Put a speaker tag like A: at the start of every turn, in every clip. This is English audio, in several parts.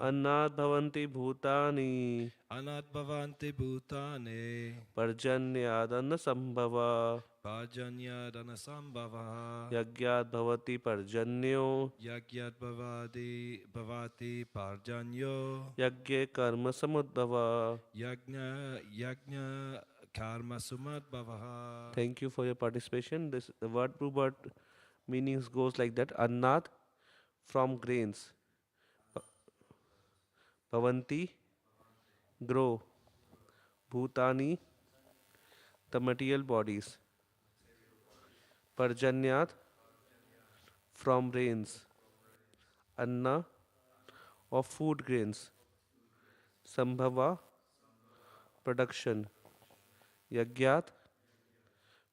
A: अन्नात् भवन्ति भूतानि
B: Anadbhavanti bhutane
A: पर्जन्यादन्न संभवा
B: Pajanyadana sambhava
A: यज्ञात् भवति पर्जन्यो
B: Yagyat bhavati parjanyo
A: यज्ञे कर्म समुद्भवा.
B: Yagna karma sumadbhavaha.
A: Thank you for your participation. This the word to word meanings goes like that. Annat from grains, bhavanti grow, bhutani the material bodies, parjanyat from rains, anna of food grains, sambhava production, yagyat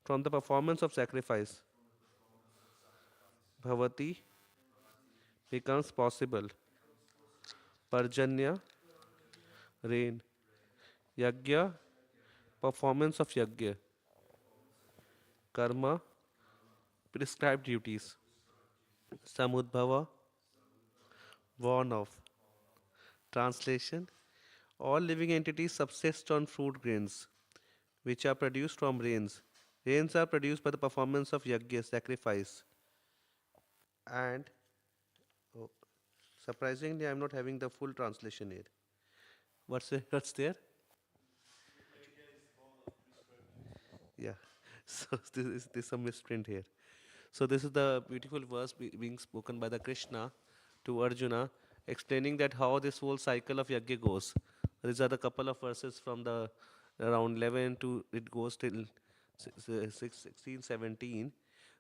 A: from the performance of sacrifice, bhavati becomes possible, parjanya rain, yagya performance of yagya, karma prescribed duties, samudbhava born of. Translation: all living entities subsist on fruit grains, which are produced from rains. Rains are produced by the performance of yajna, sacrifice. And oh, surprisingly, I'm not having the full translation here. What's there? Yeah. So this is some misprint here. So this is the beautiful verse being spoken by the Krishna to Arjuna, explaining that how this whole cycle of yajna goes. These are the couple of verses from the around 11 to it goes till 16, 17.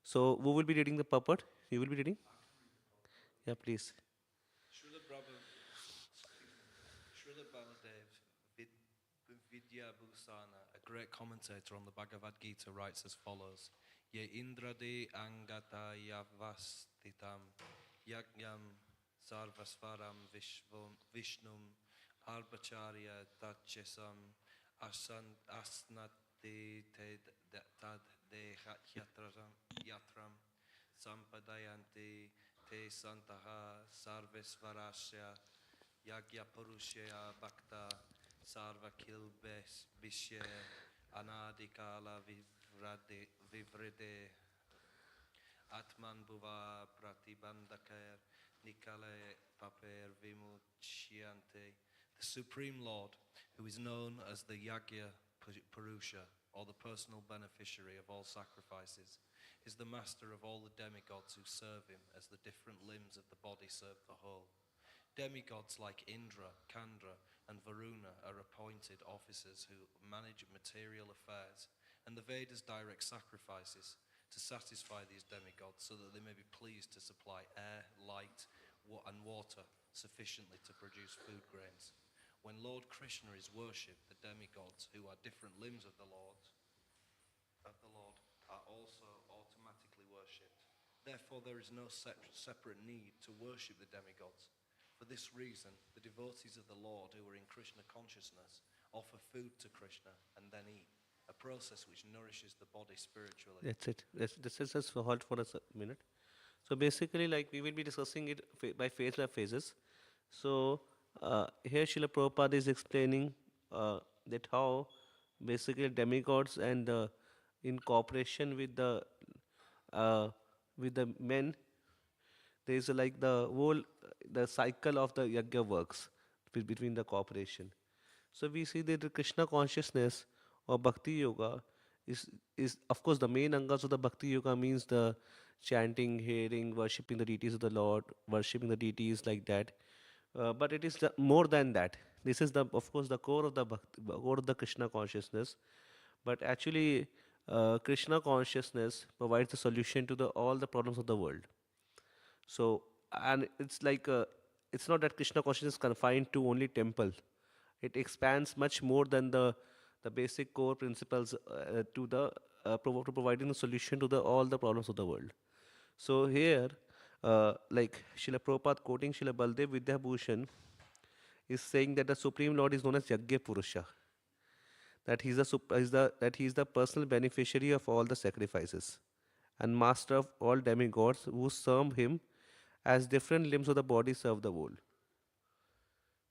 A: So who will be reading the purport? You will be reading? Yeah, please.
B: Srila Srila Baladev Vidyabhusana, a great commentator on the Bhagavad Gita, writes as follows: Ye indrade angata yavastitam yajnam sarvasvaram vishnum arbacharya tachesam asnati tad yatram sampadayanti te santaha sarvesvarasya Yagya Purushaya Bhakta Sarva Kilbes Vishye Anadikala Vivride Atman Bhuva Pratibandakar Nikale Paper Vimuchyante. The Supreme Lord, who is known as the Yagya Purusha, or the personal beneficiary of all sacrifices, is the master of all the demigods who serve him as the different limbs of the body serve the whole. Demigods like Indra, Kandra, and Varuna are appointed officers who manage material affairs, and the Vedas direct sacrifices to satisfy these demigods so that they may be pleased to supply air, light, and water sufficiently to produce food grains. When Lord Krishna is worshipped, the demigods, who are different limbs of the Lord, are also automatically worshipped. Therefore, there is no separate need to worship the demigods. For this reason, the devotees of the Lord who are in Krishna consciousness offer food to Krishna and then eat, a process which nourishes the body spiritually.
A: That's it. This is just for halt for a minute. So basically, like we will be discussing it by phases. So here Srila Prabhupada is explaining that how basically demigods and in cooperation uh, with the men, there is like the whole the cycle of the yajna works between the cooperation. So we see that the Krishna consciousness or Bhakti Yoga is is of course the main angas of the Bhakti Yoga means the chanting, hearing, worshipping the deities of the Lord, worshipping the deities like that. But it is more than that. This is the of course the core of the core of the Krishna consciousness. But actually, Krishna consciousness provides the solution to the all the problems of the world. So, and it's like it's not that Krishna consciousness is confined to only temple. It expands much more than the basic core principles to the to providing the solution to the all the problems of the world. So here, like Srila Prabhupada quoting Srila Baldev Vidyabhushan is saying that the Supreme Lord is known as Yajna Purusha. That that he is the personal beneficiary of all the sacrifices and master of all demigods who serve him as different limbs of the body serve the world.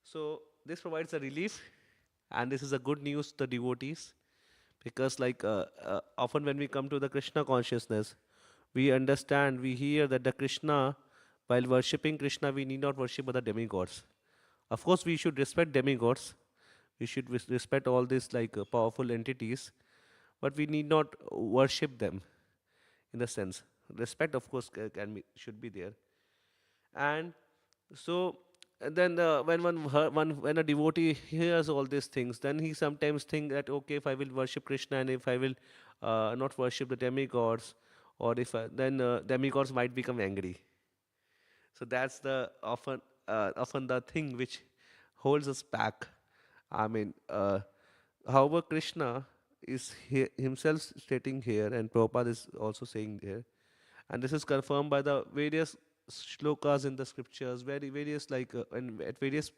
A: So this provides a relief, and this is a good news to the devotees, because often when we come to the Krishna consciousness, we understand, we hear that the Krishna, while worshipping Krishna, we need not worship other demigods. Of course, we should respect demigods. We should respect all these powerful entities, but we need not worship them in the sense. Respect, of course, can be, should be there. And so then when a devotee hears all these things, then he sometimes think that, okay, if I will worship Krishna and if I will not worship the demigods, or if then demigods might become angry. So that's the often the thing which holds us back. I mean, however, Krishna is himself stating here, and Prabhupada is also saying there, and this is confirmed by the various shlokas in the scriptures, very various and at various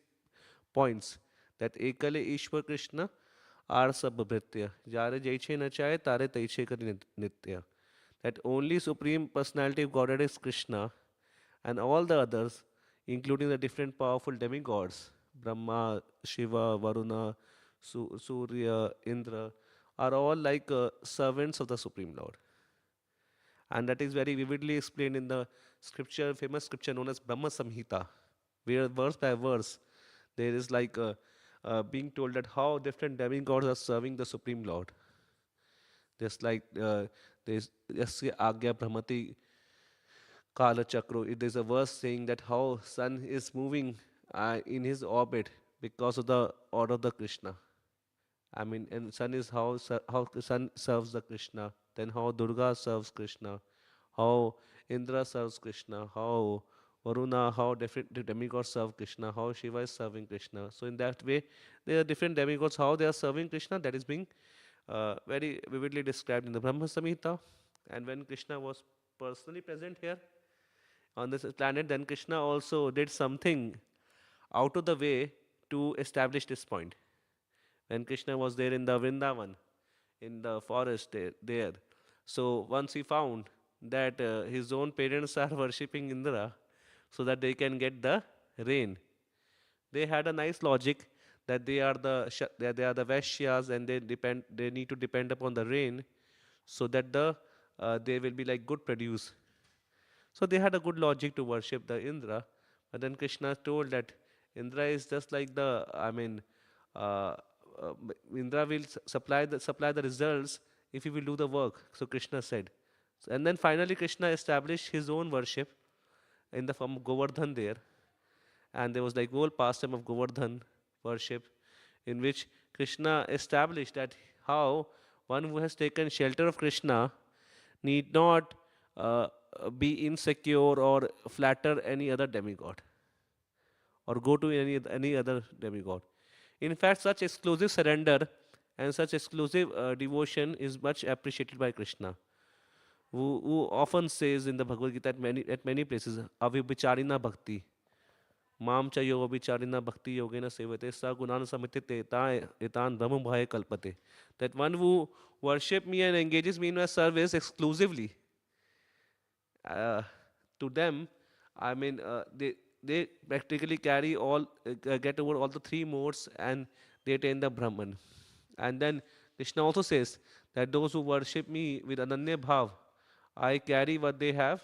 A: points, that ekale Ishwar Krishna are sabhritya jare jaiche na chahe tare taiche kari nitya, that only Supreme Personality of Godhead is Krishna, and all the others, including the different powerful demigods, Brahma, Shiva, Varuna, Surya, Indra, are all like servants of the Supreme Lord. And that is very vividly explained in the scripture, famous scripture known as Brahma Samhita, where verse by verse there is being told that how different demigods are serving the Supreme Lord. Just like there's Yasya Agya Brahmati Kala Chakro. There's a verse saying that how sun is moving in his orbit because of the order of the Krishna. I mean, and sun is how the sun serves the Krishna. Then how Durga serves Krishna, how Indra serves Krishna, how Varuna, how different demigods serve Krishna, how Shiva is serving Krishna. So in that way, there are different demigods how they are serving Krishna. That is being very vividly described in the Brahma Samhita. And when Krishna was personally present here on this planet, then Krishna also did something out of the way to establish this point. When Krishna was there in the Vrindavan, in the forest there. So once he found that his own parents are worshipping Indra so that they can get the rain. They had a nice logic that they are the Vaishyas, and they need to depend upon the rain so that they will be like good produce. So they had a good logic to worship the Indra, but then Krishna told that Indra is just like uh, uh, Indra will supply the results if you will do the work. So Krishna said, and then finally Krishna established his own worship in the form of Govardhan there, and there was like whole pastime of Govardhan worship, in which Krishna established that how one who has taken shelter of Krishna need not be insecure or flatter any other demigod or go to any other demigod. In fact, such exclusive surrender and such exclusive devotion is much appreciated by Krishna, who often says in the Bhagavad Gita at many places, "Avibicharina bhakti, mam cha yoga vicharina bhakti yogena sevate sa gunana samite etan brahma bhaya kalpate." That one who worship me and engages me in my service exclusively, uh, to them, I mean, they practically carry get over all the three modes, and they attain the Brahman. And then Krishna also says that those who worship me with Ananya Bhav, I carry what they have,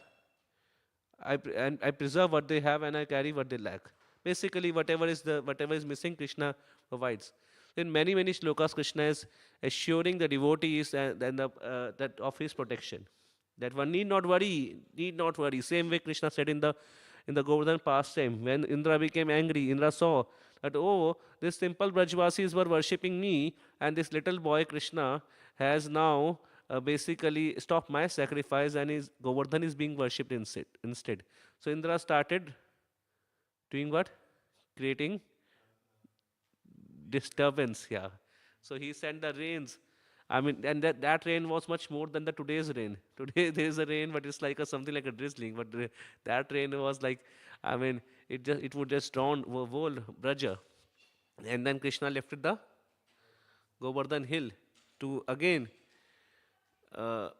A: and I preserve what they have, and I carry what they lack. Basically, whatever is missing, Krishna provides. In many shlokas, Krishna is assuring the devotees and that of his protection, that one need not worry. Same way Krishna said in the Govardhan pastime, when Indra became angry, Indra saw that, oh, this simple Brajvasis were worshipping me, and this little boy Krishna has now basically stopped my sacrifice, and his Govardhan is being worshipped instead. So Indra started doing what? Creating disturbance. Yeah. So he sent the rains. I mean, and that rain was much more than the today's rain. Today there is a rain, but it's like something like a drizzling. But that rain was like, I mean, it would just drown whole Braja. And then Krishna lifted the Govardhan hill to again uh,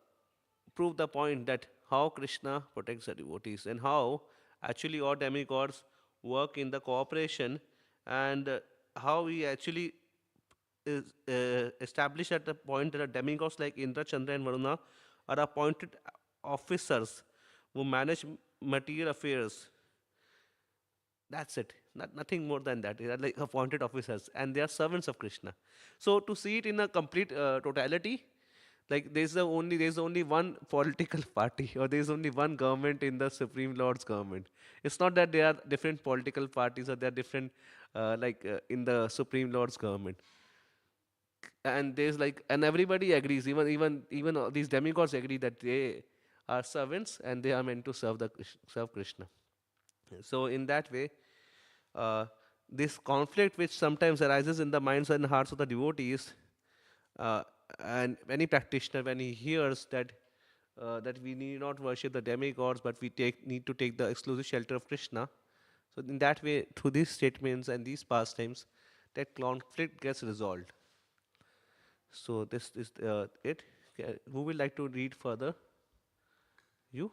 A: prove the point that how Krishna protects the devotees, and how actually all demigods work in the cooperation and how he actually is established at the point that the demigods like Indra, Chandra, and Varuna are appointed officers who manage material affairs. That's it. Nothing more than that. They are like appointed officers, and they are servants of Krishna. So to see it in a complete totality, like there's only one political party, or there's only one government in the Supreme Lord's government. It's not that there are different political parties or there are different in the Supreme Lord's government. And there's like, and everybody agrees, even all these demigods agree that they are servants and they are meant to serve Krishna. So in that way, uh, this conflict which sometimes arises in the minds and hearts of the devotees, uh, and any practitioner when he hears that we need not worship the demigods but we need to take the exclusive shelter of Krishna. So in that way, through these statements and these pastimes, that conflict gets resolved. So this is it. Who will like to read further? You?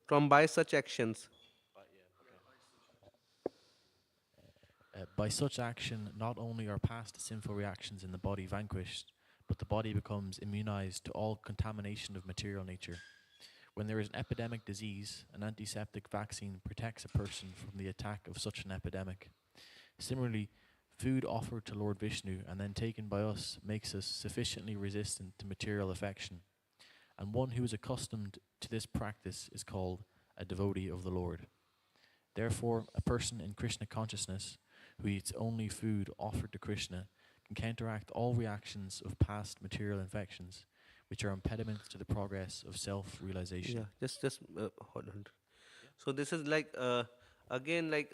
A: From by such actions.
C: By such action, not only are past sinful reactions in the body vanquished, but the body becomes immunized to all contamination of material nature. When there is an epidemic disease, an antiseptic vaccine protects a person from the attack of such an epidemic. Similarly, food offered to Lord Vishnu and then taken by us makes us sufficiently resistant to material affection. And one who is accustomed to this practice is called a devotee of the Lord. Therefore, a person in Krishna consciousness who eats only food offered to Krishna can counteract all reactions of past material infections, which are impediments to the progress of self-realization.
A: Yeah, just hold on. So this is like again like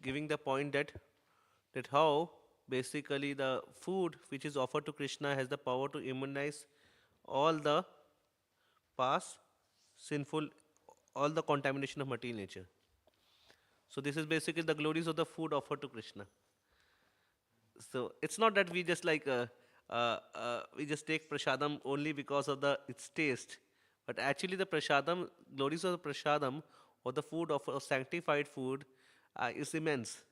A: giving the point that how basically the food which is offered to Krishna has the power to immunize all the past sinful, all the contamination of material nature. So this is basically the glories of the food offered to Krishna. So it's not that we just we just take prasadam only because of the its taste, but actually the prasadam, glories of the prasadam or the food of sanctified food is immense.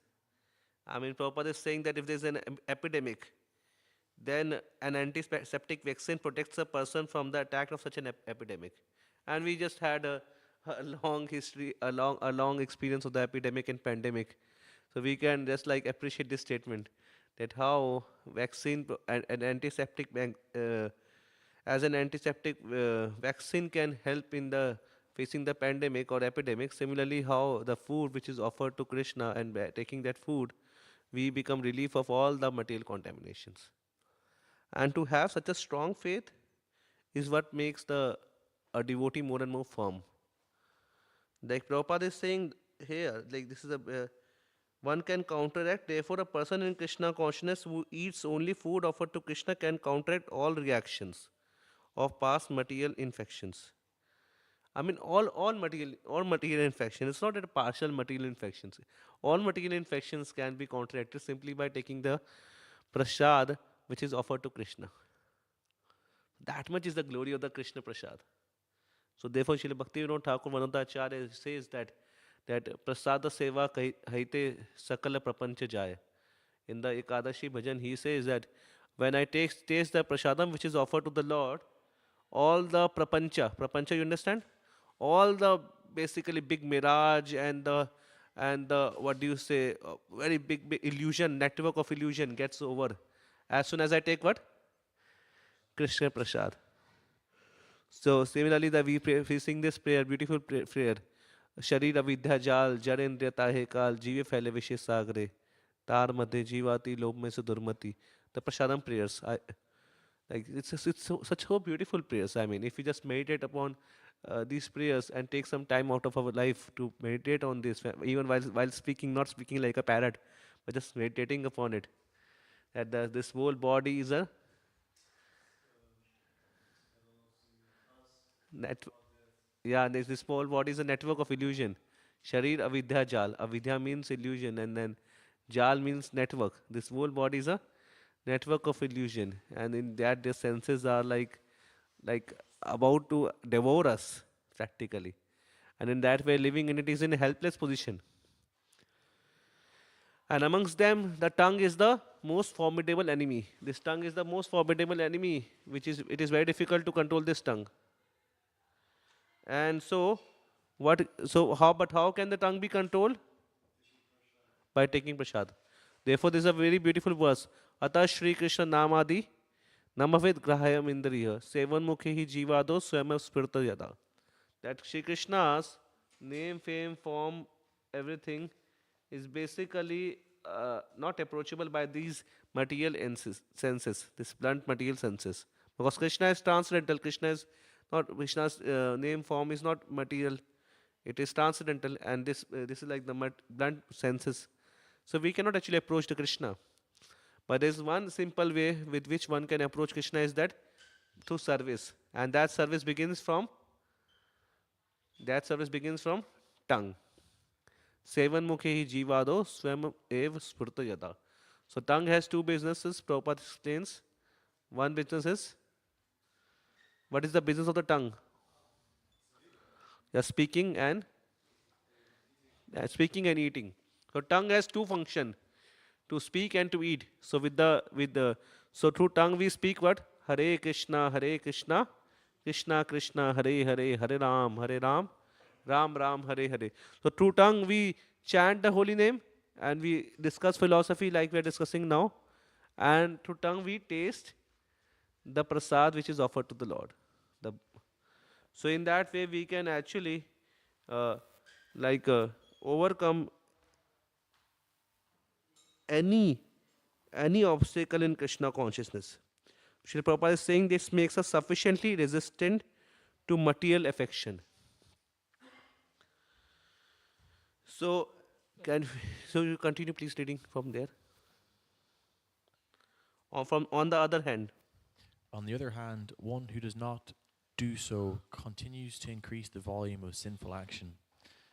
A: I mean, Prabhupada is saying that if there's an epidemic, then an antiseptic vaccine protects a person from the attack of such an epidemic. And we just had a long history, a long experience of the epidemic and pandemic. So we can just like appreciate this statement that how an antiseptic as an antiseptic vaccine can help in the facing the pandemic or epidemic. Similarly, how the food which is offered to Krishna, and by taking that food, we become relief of all the material contaminations. And to have such a strong faith is what makes the a devotee more and more firm. Like Prabhupada is saying here, like this is one can counteract. Therefore, a person in Krishna consciousness who eats only food offered to Krishna can counteract all reactions of past material infections. I mean, all material infections. It's not that partial material infections. All material infections can be counteracted simply by taking the prasad which is offered to Krishna. That much is the glory of the Krishna prasad. So therefore, Srila Bhaktivinoda Thakur Manotacharya says that prasada seva haite sakala prapancha jaya. In the Ekadashi bhajan, he says that when I taste the prasadam which is offered to the Lord, all the prapancha, you understand? All the basically big mirage and the what do you say, very big illusion, network of illusion gets over. As soon as I take what? Krishna prasad. So similarly, we sing this prayer, beautiful prayer. शरीर अविद्या जाल जड़ेन्द्रिय ताहे काल जीवे फैले विशेष सागरे तार मध्य जीवाती लोभ में से दुर्मति. The prasadam prayers, like such so beautiful prayers. I mean, if we just meditate upon these prayers and take some time out of our life to meditate on this, even while speaking, not speaking like a parrot, but just meditating upon it, that this whole body is a net. Yeah, this whole body is a network of illusion. Sharir avidya jal. Avidya means illusion, and then jal means network. This whole body is a network of illusion, and in that their senses are like about to devour us practically, and in that way living in it is in a helpless position. And amongst them, the tongue is the most formidable enemy. This tongue is the most formidable enemy, which is it is very difficult to control this tongue. And so, what? So how? But how can the tongue be controlled? By taking prasad. Therefore, this is a very beautiful verse. Ata Shri Krishna Namadi Namavid Grahayam Indriya Sevan Mukhe hi Jivado Swayam Spirta Yada. That Shri Krishna's name, fame, form, everything is basically not approachable by these material senses, this blunt material senses. Because Krishna is transcendental. Krishna is not Krishna's name, form is not material. It is transcendental, and this is like the blunt senses. So we cannot actually approach the Krishna. But there is one simple way with which one can approach Krishna is that through service, and that service begins from tongue. Sevan mukhe hi jivado swam ev spurta yada. So tongue has two businesses. Prabhupada explains. One business is, what is the business of the tongue? Yeah, speaking and eating. So tongue has two function: to speak and to eat. So so through tongue we speak what? Hare Krishna, Krishna Krishna, Hare Hare, Hare Ram, Ram Ram, Hare Hare. So through tongue we chant the holy name and we discuss philosophy like we are discussing now. And through tongue we taste the prasad which is offered to the Lord. The, so in that way we can actually uh, overcome any any obstacle in Krishna consciousness. Srila Prabhupada is saying this makes us sufficiently resistant to material affection. So, so you continue, please, reading from there. On the other hand,
C: On the other hand, one who does not do so continues to increase the volume of sinful action,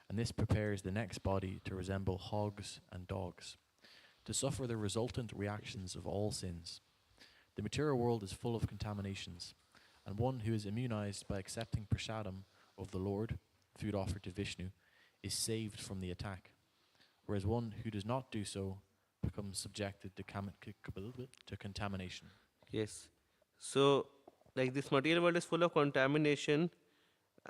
C: and this prepares the next body to resemble hogs and dogs, to suffer the resultant reactions of all sins. The material world is full of contaminations, and one who is immunized by accepting prasadam of the Lord, food offered to Vishnu, is saved from the attack, whereas one who does not do so becomes subjected to contamination.
A: yes. So, like this material world is full of contamination,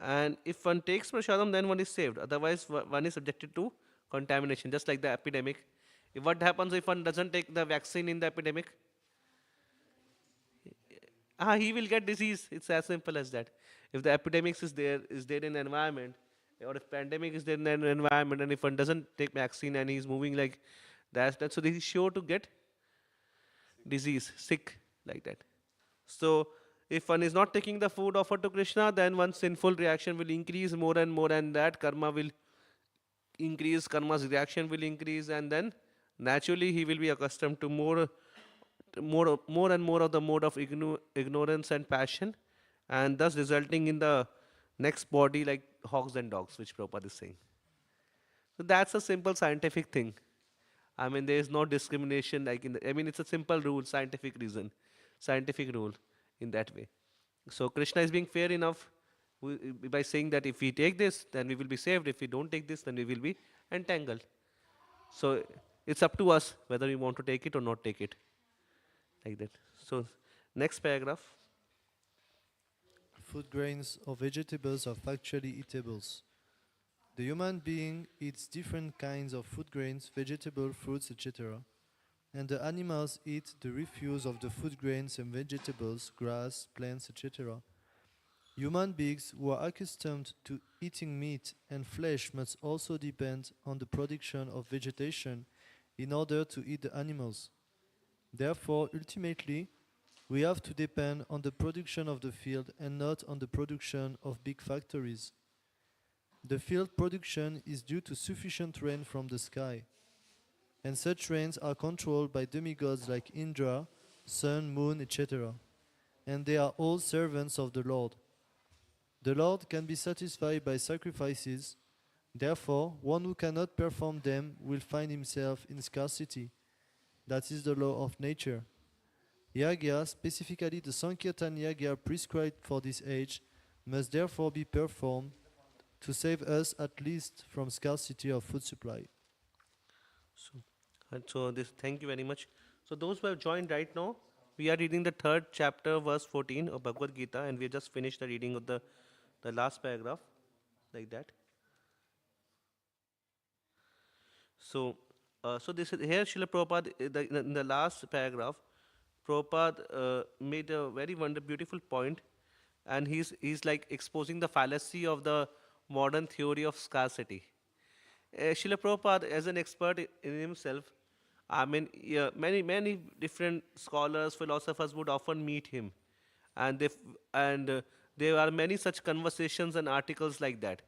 A: and if one takes prasadam, then one is saved. Otherwise, one is subjected to contamination, just like the epidemic. What happens if one doesn't take the vaccine in the epidemic? He will get disease. It's as simple as that. If the epidemics is there in the environment, or if pandemic is there in the environment, and if one doesn't take vaccine and he's moving like that, so he's sure to get disease, sick like that. So if one is not taking the food offered to Krishna, then one's sinful reaction will increase more and more, and that karma will increase. Karma's reaction will increase, and then naturally he will be accustomed to more and more of the mode of ignorance and passion, and thus resulting in the next body like hogs and dogs, which Prabhupada is saying. So that's a simple scientific thing. I mean, there is no discrimination like it's a simple rule, scientific rule in that way. So Krishna is being fair enough by saying that if we take this, then we will be saved. If we don't take this, then we will be entangled. So it's up to us whether we want to take it or not take it, like that. So next paragraph.
D: Food grains or vegetables are factually eatables. The human being eats different kinds of food grains, vegetables, fruits, etc. And the animals eat the refuse of the food grains and vegetables, grass, plants, etc. Human beings who are accustomed to eating meat and flesh must also depend on the production of vegetation in order to eat the animals. Therefore, ultimately, we have to depend on the production of the field and not on the production of big factories. The field production is due to sufficient rain from the sky, and such rains are controlled by demigods like Indra, sun, moon, etc. And they are all servants of the Lord. The Lord can be satisfied by sacrifices. Therefore, one who cannot perform them will find himself in scarcity. That is the law of nature. Yagya, specifically the Sankirtan Yagya prescribed for this age, must therefore be performed to save us at least from scarcity of food supply.
A: So, thank you very much. So those who have joined right now, we are reading the third chapter, verse 14 of Bhagavad Gita, and we just finished the reading of the last paragraph, like that. So, so this is here Srila Prabhupada in the last paragraph. Prabhupada made a very beautiful point, and he's like exposing the fallacy of the modern theory of scarcity. Srila Prabhupada, as an expert in himself, I mean, yeah, many different scholars, philosophers would often meet him, and there are many such conversations and articles like that.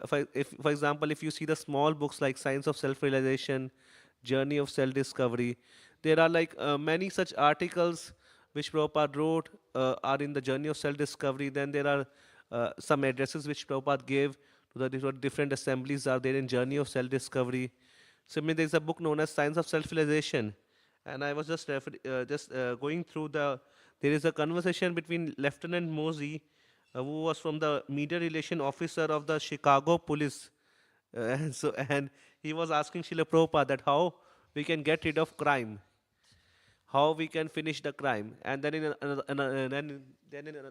A: For example, if you see the small books like Science of Self-Realization, Journey of Self-Discovery, there are like many such articles which Prabhupada wrote are in the Journey of Self-Discovery. Then there are some addresses which Prabhupada gave to the different assemblies are there in Journey of Self-Discovery. So, I mean, there's a book known as Science of Self-Realization, and I was just going through the. There is a conversation between Lieutenant Mosey, who was from the media relation officer of the Chicago police, and he was asking Srila Prabhupada that how we can get rid of crime, how we can finish the crime. And then in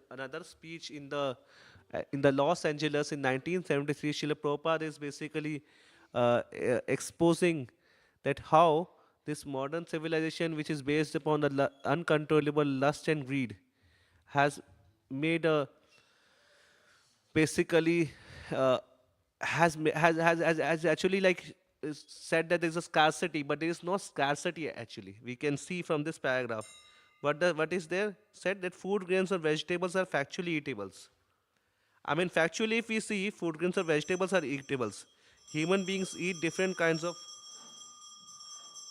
A: another speech in the Los Angeles in 1973, Srila Prabhupada is basically exposing that how this modern civilization, which is based upon the uncontrollable lust and greed, has made a basically has actually like said that there is a scarcity, but there is no scarcity actually. We can see from this paragraph what is there said that food grains or vegetables are factually eatables. I mean, factually, if we see, food grains or vegetables are eatables. Human beings eat different kinds of.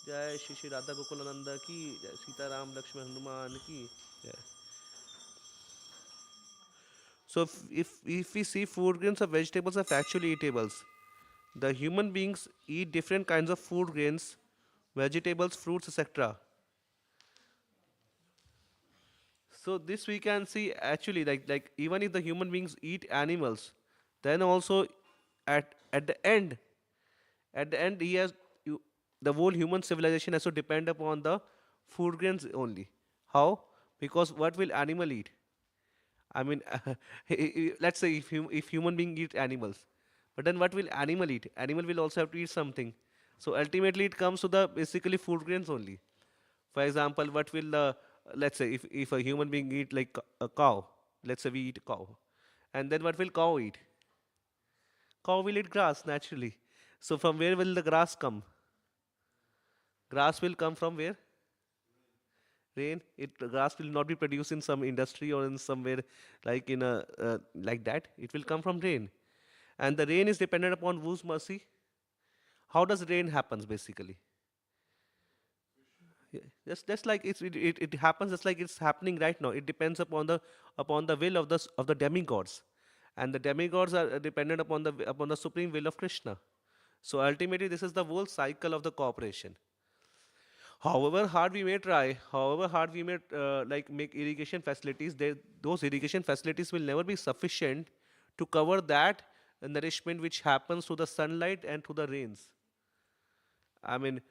A: Jai Shri Shri Radha Gokulananda ki, Jai Sita Ram Lakshman Hanuman ki. Jai. So if we see, food grains or vegetables are factually eatables. The human beings eat different kinds of food grains, vegetables, fruits, etc. So this we can see actually like even if the human beings eat animals, then also at the end he has the whole human civilization has to depend upon the food grains only. How? Because what will animal eat? I mean, let's say if human being eat animals, but then what will animal eat? Animal will also have to eat something. So ultimately, it comes to the basically food grains only. For example, what will the let's say if a human being eat like a cow, let's say we eat cow, and then what will cow eat? Cow will eat grass naturally. So from where will the grass come? Grass will come from where? Rain. It grass will not be produced in some industry or in somewhere like in a like that. It will come from rain, and the rain is dependent upon whose mercy? How does rain happens basically? Yeah, just like it happens just like it's happening right now. It depends upon the will of the demigods, and the demigods are dependent upon the supreme will of Krishna. So ultimately, this is the whole cycle of the cooperation. However hard we may try, however hard we may like make irrigation facilities, those irrigation facilities will never be sufficient to cover that nourishment which happens through the sunlight and through the rains. I mean,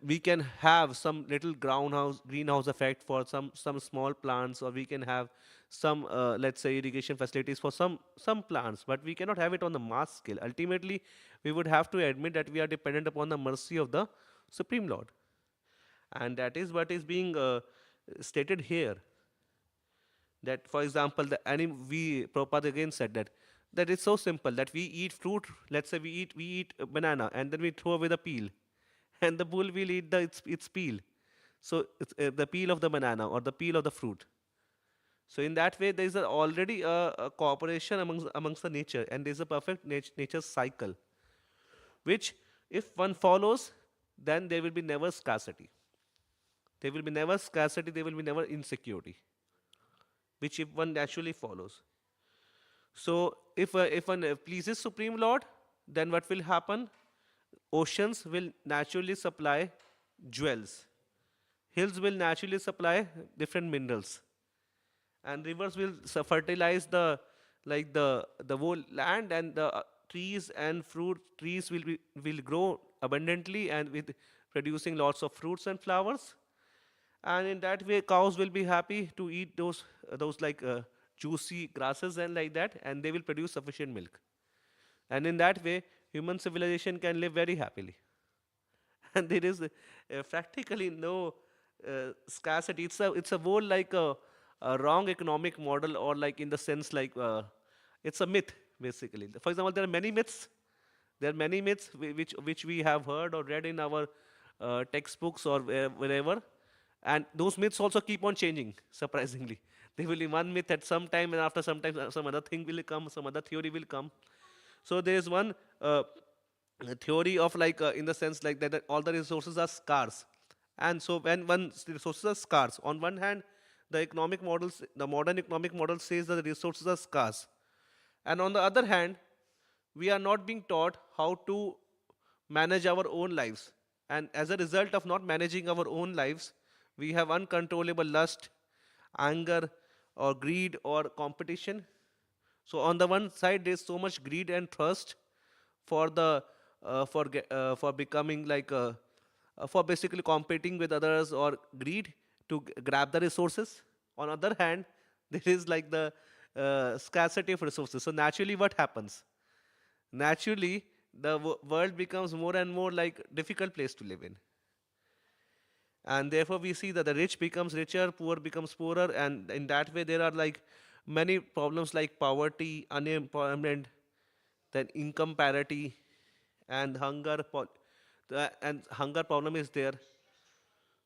A: we can have some little greenhouse effect for some small plants, or we can have some let's say irrigation facilities for some plants, but we cannot have it on the mass scale. Ultimately, we would have to admit that we are dependent upon the mercy of the Supreme Lord, and that is what is being stated here. That, for example, we Prabhupada again said that it's so simple that we eat fruit. Let's say we eat a banana and then we throw away the peel, and the bull will eat its peel. So it's the peel of the banana or the peel of the fruit. So in that way, there is already a cooperation amongst the nature, and there is a perfect nature cycle, which if one follows, then there will be never scarcity. There will be never scarcity. There will be never insecurity, which if one naturally follows. So if one pleases Supreme Lord, then what will happen? Oceans will naturally supply jewels. hills will naturally supply different minerals, and rivers will fertilize the whole land, and the trees and fruit trees will grow abundantly and with producing lots of fruits and flowers. And in that way cows will be happy to eat those juicy grasses and like that, and they will produce sufficient milk. And in that way human civilization can live very happily. And there is practically no scarcity. It's a whole a wrong economic model, or like in the sense it's a myth basically. For example, there are many myths. There are many myths which we have heard or read in our textbooks or wherever, and those myths also keep on changing. Surprisingly, there will be one myth at some time, and after some time some other thing will come, some other theory will come. So there is one theory of in the sense that all the resources are scarce. And so when resources are scarce, on one hand the modern economic model says that the resources are scarce, and on the other hand we are not being taught how to manage our own lives. And as a result of not managing our own lives, we have uncontrollable lust, anger, or greed, or competition. So on the one side, there's so much greed and thirst for for becoming for basically competing with others, or greed to grab the resources. On other hand, there is the scarcity of resources. So naturally, what happens? Naturally, the world becomes more and more like difficult place to live in, and therefore we see that the rich becomes richer, poor becomes poorer, and in that way there are many problems like poverty, unemployment, then income parity, and hunger problem is there.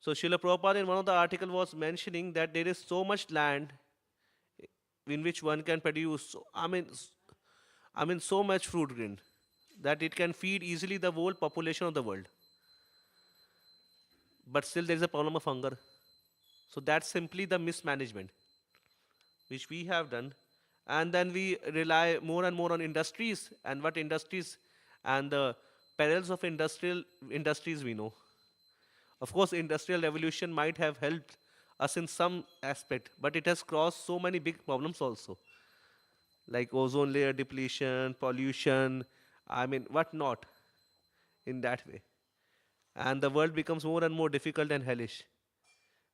A: So Srila Prabhupada in one of the article was mentioning that there is so much land in which one can produce, so much fruit grain that it can feed easily the whole population of the world. But still there is a problem of hunger. So that's simply the mismanagement which we have done. And then we rely more and more on industries, and what industries and the perils of industrial industries we know. Of course, industrial revolution might have helped us in some aspect, but it has caused so many big problems also, like ozone layer depletion, pollution, what not, in that way. And the world becomes more and more difficult and hellish.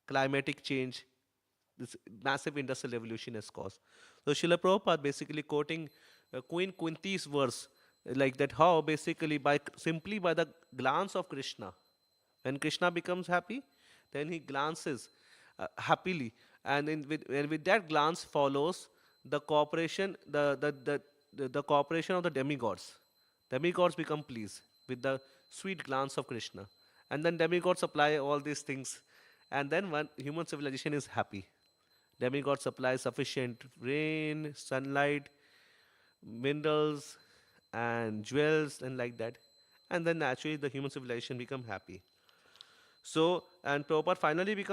A: Climatic change, this massive industrial revolution has caused. So Srila Prabhupada basically quoting Queen Kunti's verse, like that how basically simply by the glance of Krishna, when Krishna becomes happy, then he glances happily, and and with that glance follows the cooperation, the cooperation of the demigods. Demigods become pleased with the sweet glance of Krishna, and then demigods supply all these things, and then one human civilization is happy. Demigods supply sufficient rain, sunlight, minerals, and jewels, and like that, and then naturally the human civilization become happy. So, and Prabhupada finally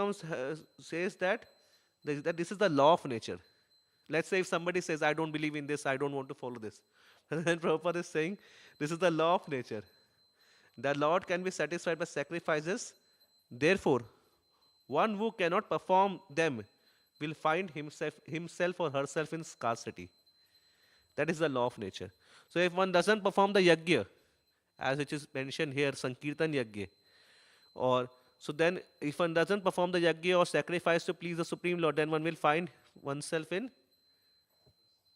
A: says that this is the law of nature. Let's say if somebody says, I don't believe in this, I don't want to follow this. And then Prabhupada is saying, this is the law of nature. The Lord can be satisfied by sacrifices. Therefore, one who cannot perform them will find himself or herself in scarcity. That is the law of nature. So if one doesn't perform the yajna, as it is mentioned here, Sankirtan yajna, or so then if one doesn't perform the yajna or sacrifice to please the Supreme Lord, then one will find oneself in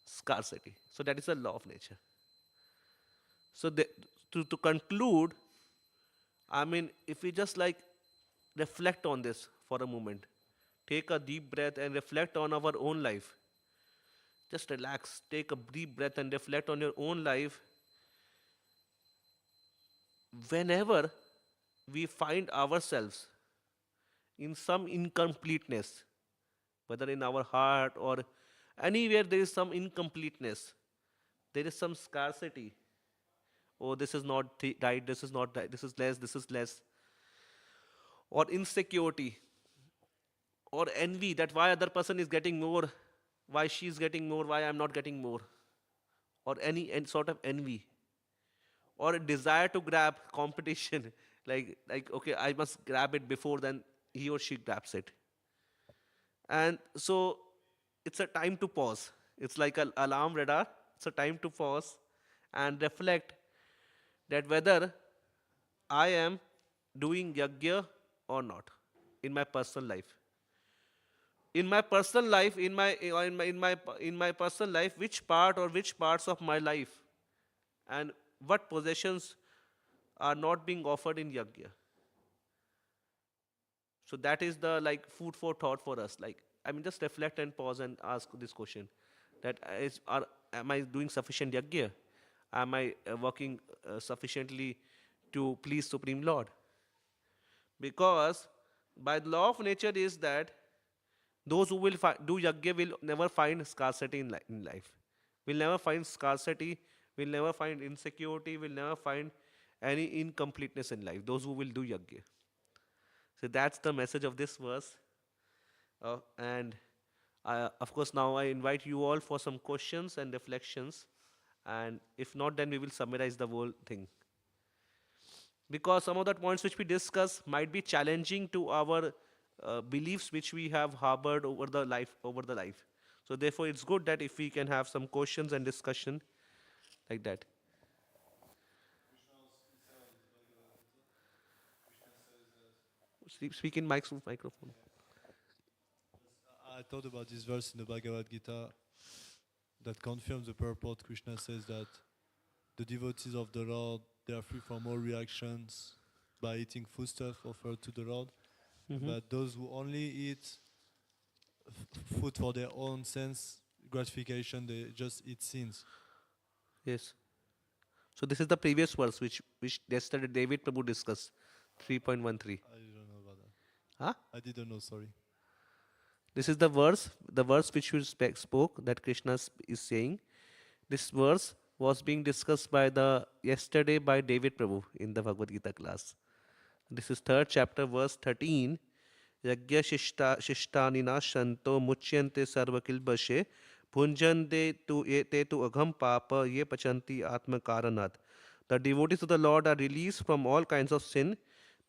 A: scarcity. So that is the law of nature. So to conclude, if we just reflect on this for a moment, take a deep breath and reflect on our own life. Just relax, take a deep breath and reflect on your own life. Whenever we find ourselves in some incompleteness, whether in our heart or anywhere there is some incompleteness, there is some scarcity. Oh, this is not right, this is not right, this is less. Or insecurity, or envy that why other person is getting more, why she is getting more, why I'm not getting more. Or any sort of envy. Or a desire to grab competition, like okay, I must grab it before then he or she grabs it. And so it's a time to pause. It's like an alarm radar. It's a time to pause and reflect that whether I am doing yajna or not in my personal life. In my personal life, in my personal life, which part or which parts of my life and what possessions are not being offered in yajna. So that is the like food for thought for us. Like I mean, just reflect and pause and ask this question: that am I doing sufficient yajna? Am I working sufficiently to please Supreme Lord? Because by the law of nature is that those who will do yajna will never find scarcity in life. Will never find scarcity. Will never find insecurity. Will never find any incompleteness in life. Those who will do yajna. So that's the message of this verse. And of course, now I invite you all for some questions and reflections. And if not, then we will summarize the whole thing. Because some of the points which we discuss might be challenging to our beliefs which we have harbored over the life. So therefore, it's good that if we can have some questions and discussion like that. Speak in microphone.
D: I thought about this verse in the Bhagavad Gita that confirms the purport. Krishna says that the devotees of the Lord, they are free from all reactions by eating foodstuff offered to the Lord. But those who only eat food for their own sense gratification, they just eat sins.
A: Yes. So this is the previous verse which yesterday David Prabhu discussed, 3.13.
D: I don't know about that.
A: Huh?
D: I didn't know, sorry.
A: This is the verse which you spoke that Krishna is saying. This verse was being discussed yesterday by David Prabhu in the Bhagavad Gita class. This is third chapter, verse 13. Yagya shishtanina shanto muchyante sarvakilbashe bhunjante te tu agham papa ye pachanti atma karanat. The devotees of the Lord are released from all kinds of sin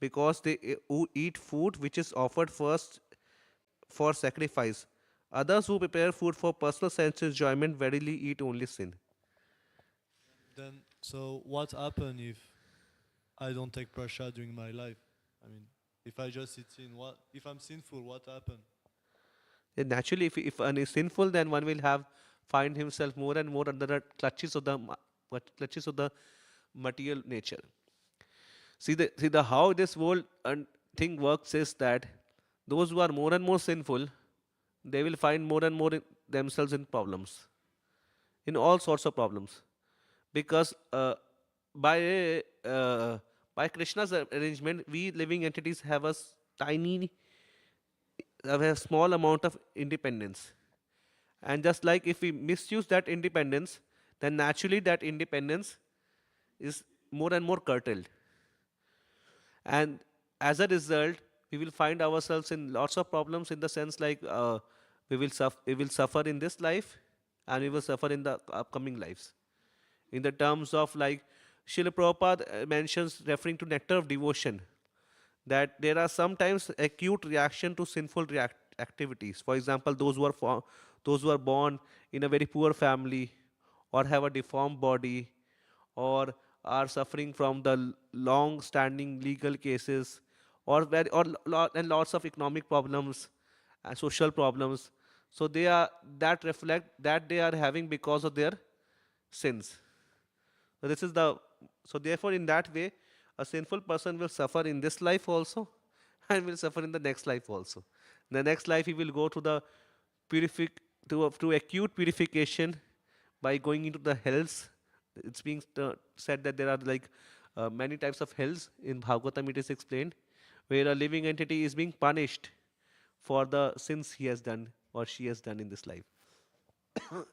A: because they who eat food which is offered first for sacrifice. Others who prepare food for personal sense enjoyment verily eat only sin.
D: Then, so what happens if I don't take prasad during my life? I mean, if I just eat sin, if I'm sinful, what happens?
A: Then naturally, if one is sinful, then one will find himself more and more under the clutches of the material nature. See the how this whole thing works is that those who are more and more sinful, they will find more and more themselves in problems, in all sorts of problems, because by uh, by Krishna's arrangement, we living entities have have a small amount of independence. And just like if we misuse that independence, then naturally that independence is more and more curtailed. And as a result, we will find ourselves in lots of problems in the sense like we will suffer in this life and we will suffer in the upcoming lives. In the terms of like Srila Prabhupada mentions referring to nectar of devotion, that there are sometimes acute reaction to sinful activities. For example, those who are born in a very poor family, or have a deformed body, or are suffering from the long-standing legal cases, and lots of economic problems and social problems. So they are that reflect that they are having because of their sins. So this is the so therefore in that way a sinful person will suffer in this life also and will suffer in the next life also. In the next life he will go to the purific to acute purification by going into the hells. It's being said that there are like many types of hells in Bhagavatam. It is explained where a living entity is being punished for the sins he has done or she has done in this life.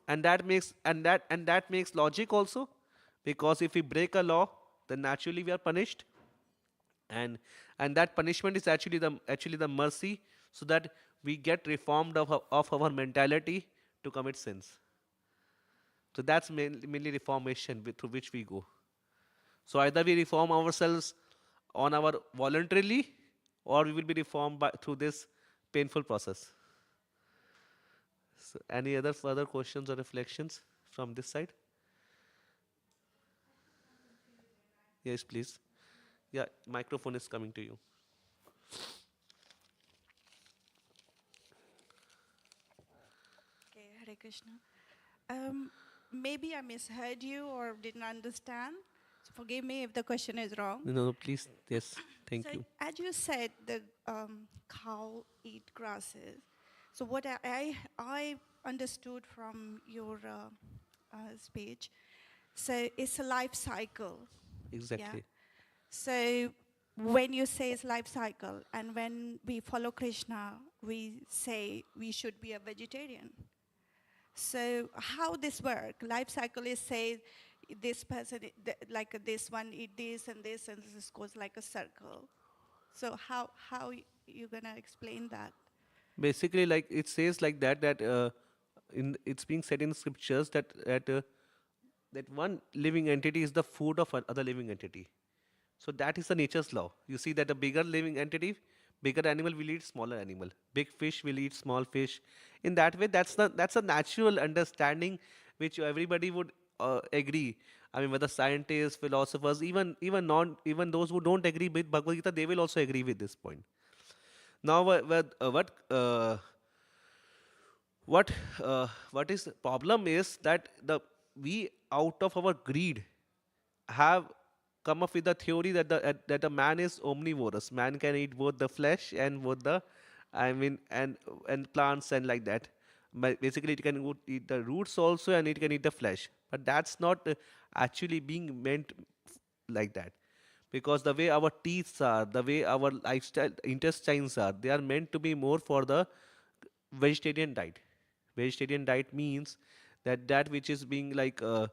A: And that makes logic also, because if we break a law, then naturally we are punished, and that punishment is actually the mercy, so that we get reformed of our mentality to commit sins. So that's mainly reformation through which we go. So either we reform ourselves on our voluntarily, or we will be reformed through this painful process. So any other further questions or reflections from this side? Yes, please. Yeah, microphone is coming to you.
E: Okay, Hare Krishna. Um, Maybe I misheard you or didn't understand. So forgive me if the question is wrong.
A: No, please. Yes,
E: So
A: thank you.
E: as you said, the cow eat grasses. So what I understood from your speech, so it's a life cycle. Yeah.
A: Exactly.
E: So when you say it's life cycle, and when we follow Krishna, we say we should be a vegetarian. So how this work? Life cycle is say this person like this one eat this and this goes like a circle. So how you gonna explain that?
A: Basically, like it says like that in it's being said in scriptures that one living entity is the food of another living entity. So that is the nature's law. You see that a bigger living entity, bigger animal will eat smaller animal. Big fish will eat small fish. In that way, that's a natural understanding which everybody would agree. I mean, whether scientists, philosophers, even those who don't agree with Bhagavad Gita, they will also agree with this point. Now, what is the problem is that the we out of our greed have come up with the theory that that a man is omnivorous. Man can eat both the flesh and both the, I mean, and plants and like that. Basically, it can eat the roots also and it can eat the flesh. But that's not actually being meant like that, because the way our teeth are, the way our lifestyle intestines are, they are meant to be more for the vegetarian diet. Vegetarian diet means that which is being like uh,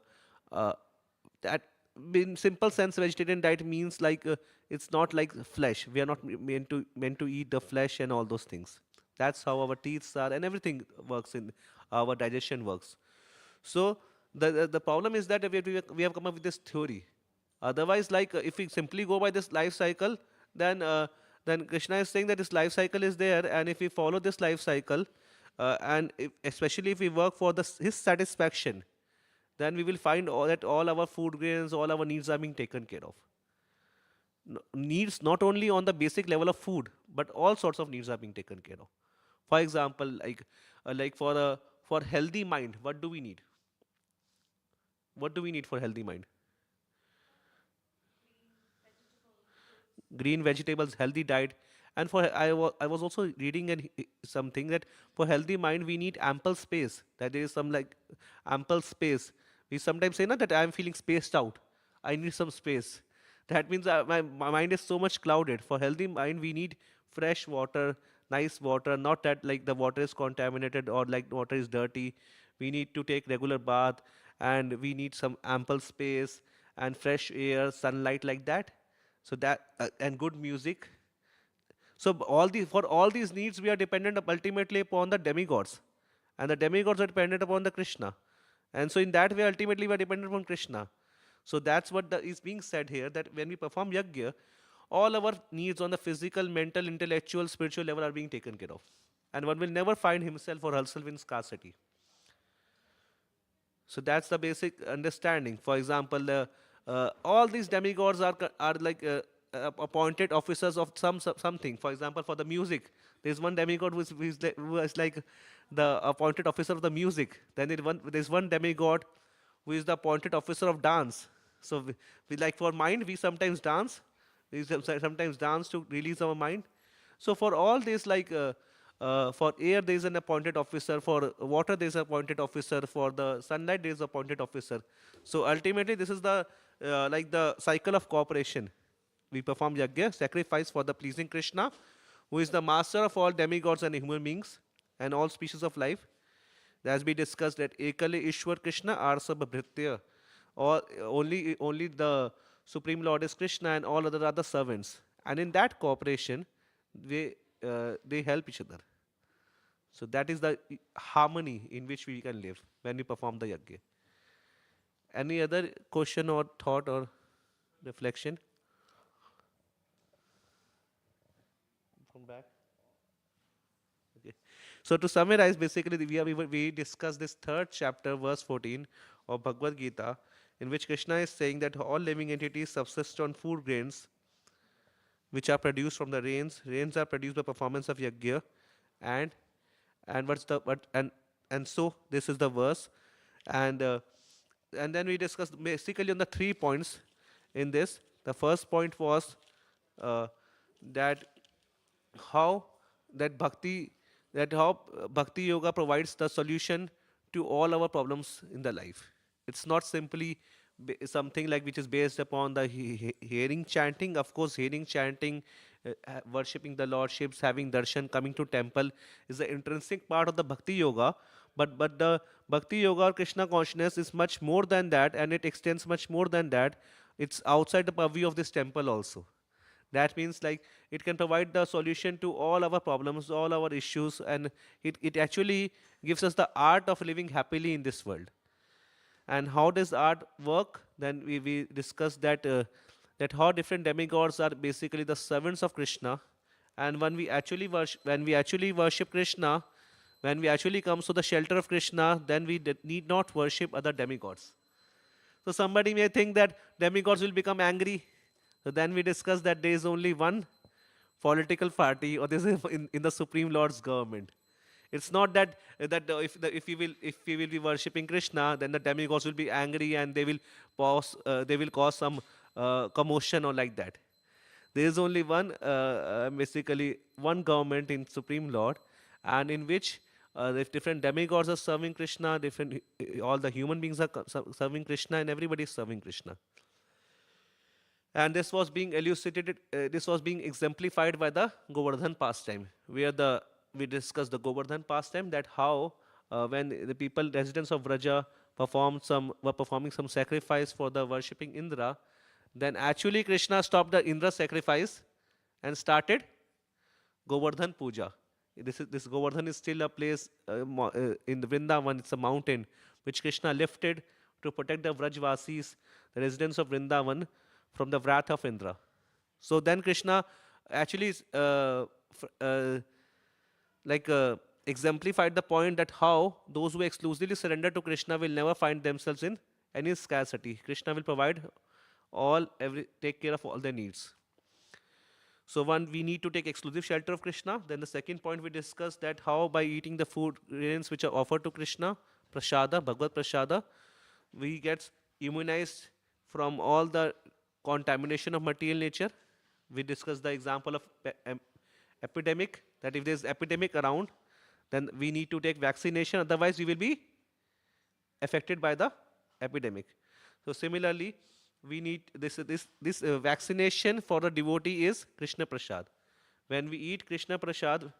A: that in simple sense, vegetarian diet means like it's not like flesh. We are not meant to eat the flesh and all those things. That's how our teeth are and everything works in our digestion works. So the problem is that we have come up with this theory. Otherwise, like if we simply go by this life cycle, then then Krishna is saying that this life cycle is there, and if we follow this life cycle, and especially if we work for his satisfaction, then we will find that all our food grains, all our needs are being taken care of. Needs not only on the basic level of food, but all sorts of needs are being taken care of. For example, like for healthy mind, what do we need? What do we need for healthy mind? Green vegetables, healthy diet. And I was also reading something that for healthy mind we need ample space. That there is some like ample space. We sometimes say, no, that I am feeling spaced out. I need some space. That means my mind is so much clouded. For healthy mind, we need fresh water, nice water, not that like the water is contaminated or like water is dirty. We need to take regular bath, and we need some ample space and fresh air, sunlight like that. So that and good music. So for all these needs, we are dependent ultimately upon the demigods, and the demigods are dependent upon the Krishna, and so in that way, ultimately, we are dependent upon Krishna. So that's what is being said here, that when we perform yajna, all our needs on the physical, mental, intellectual, spiritual level are being taken care of, and one will never find himself or herself in scarcity. So that's the basic understanding. For example, all these demigods are like appointed officers of something. For example, for the music, there's one demigod who is like the appointed officer of the music. Then there's one demigod who is the appointed officer of dance. So we like for mind, we sometimes dance. We sometimes dance to release our mind. So for all this, like for air, there is an appointed officer. For water, there is an appointed officer. For the sunlight, there is an appointed officer. So ultimately, this is the like the cycle of cooperation. We perform yajna, sacrifice for the pleasing Krishna, who is the master of all demigods and human beings and all species of life. As we discussed that Ekale Ishwar Krishna Arsab Bhritya, or only the Supreme Lord is Krishna and all other are the servants. And in that cooperation, they help each other. So that is the harmony in which we can live when we perform the yajna. Any other question or thought or reflection? From back. Okay. So to summarize, basically we discussed this third chapter, verse 14 of Bhagavad Gita, in which Krishna is saying that all living entities subsist on food grains which are produced from the rains. Rains are produced by performance of yajna, and what's the what and so this is the verse, and then we discussed basically on the 3 points in this. The first point was uh, that how that bhakti that how bhakti yoga provides the solution to all our problems in the life. It's not simply something like which is based upon the hearing chanting. Of course, hearing chanting, worshipping the lordships, having darshan, coming to temple is the intrinsic part of the bhakti yoga, but the bhakti yoga or Krishna consciousness is much more than that, and it extends much more than that. It's outside the purview of this temple also. That means like it can provide the solution to all our problems, all our issues, and it actually gives us the art of living happily in this world. And how does art work? Then we discussed that that how different demigods are basically the servants of Krishna, and when we actually worship Krishna, when we actually comes to the shelter of Krishna, then we need not worship other demigods. So somebody may think that demigods will become angry. So then we discuss that there is only one political party, or this is in the Supreme Lord's government. It's not that if we will be worshipping Krishna, then the demigods will be angry and they will cause some commotion or like that. There is only one basically one government in Supreme Lord, and in which if different demigods are serving Krishna, different all the human beings are serving Krishna, and everybody is serving Krishna. And this was being elucidated, this was being exemplified by the Govardhan pastime, where we discussed the Govardhan pastime, that how when the people, residents of Vraja, were performing some sacrifice for the worshipping Indra, then actually Krishna stopped the Indra sacrifice and started Govardhan Puja. This Govardhan is still a place in the Vrindavan. It's a mountain which Krishna lifted to protect the Vrajvasis, the residents of Vrindavan, from the wrath of Indra. So then Krishna actually exemplified the point that how those who exclusively surrender to Krishna will never find themselves in any scarcity. Krishna will provide take care of all their needs. So one, we need to take exclusive shelter of Krishna. Then the second point we discussed that how by eating the food grains which are offered to Krishna, prasada, Bhagavad prasada, we get immunized from all the contamination of material nature. We discussed the example of epidemic, that if there is epidemic around, then we need to take vaccination, otherwise we will be affected by the epidemic. So similarly, we need this vaccination for the devotee is Krishna Prasad. When we eat Krishna Prasad,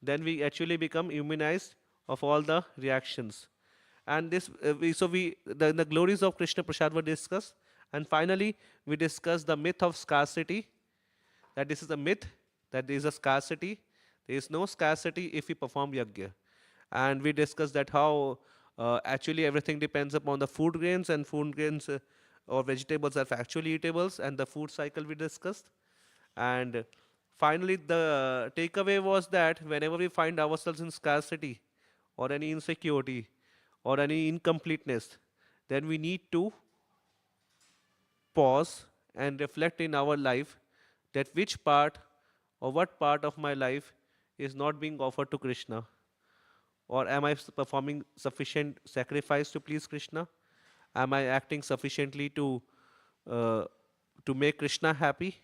A: then we actually become immunized of all the reactions. And this the glories of Krishna Prasad were discussed. And finally, we discussed the myth of scarcity, that this is a myth, that there is a scarcity. There is no scarcity if we perform yajna. And we discussed that how actually everything depends upon the food grains, and food grains or vegetables are factually eatables, and the food cycle we discussed. And finally, the takeaway was that whenever we find ourselves in scarcity or any insecurity or any incompleteness, then we need to pause and reflect in our life that which part or what part of my life is not being offered to Krishna, or am I performing sufficient sacrifice to please Krishna? Am I acting sufficiently to make Krishna happy?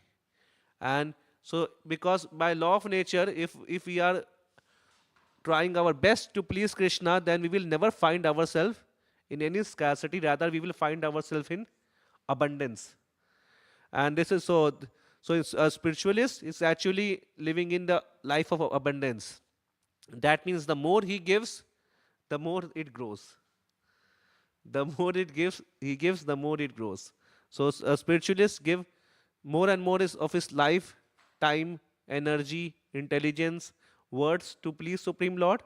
A: And so, because by law of nature, if we are trying our best to please Krishna, then we will never find ourselves in any scarcity. Rather, we will find ourselves in abundance. And this is so. So, it's a spiritualist is actually living in the life of abundance. That means the more he gives, the more it grows. The more he gives, the more it grows. So a spiritualist give more and more of his life, time, energy, intelligence, words to please Supreme Lord,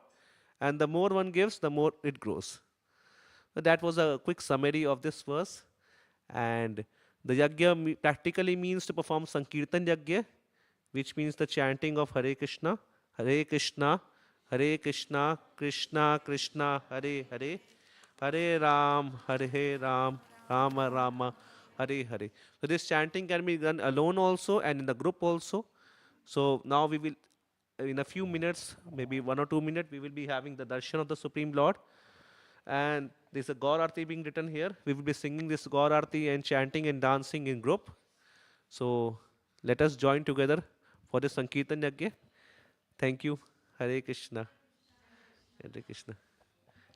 A: and the more one gives, the more it grows. So that was a quick summary of this verse. And the yajna practically means to perform Sankirtan yajna, which means the chanting of Hare Krishna, Hare Krishna, Hare Krishna, Krishna Krishna, Hare Hare, Hare Ram, Hare Ram, Rama Rama, Hare Hare. So this chanting can be done alone also and in the group also. So now we will, in a few minutes, maybe 1 or 2 minutes, we will be having the darshan of the Supreme Lord. And there's a Gaur Arti being written here. We will be singing this Gaur Arti and chanting and dancing in group. So let us join together for the Sankirtan Yagya. Thank you. Hare Krishna. Hare Krishna.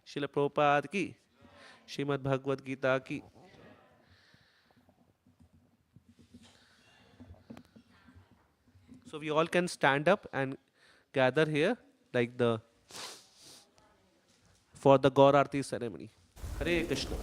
A: Srila Prabhupada ki, Srimad Bhagavad Gita ki. So we all can stand up and gather here like the for the Gaur Arti ceremony. Hare Krishna.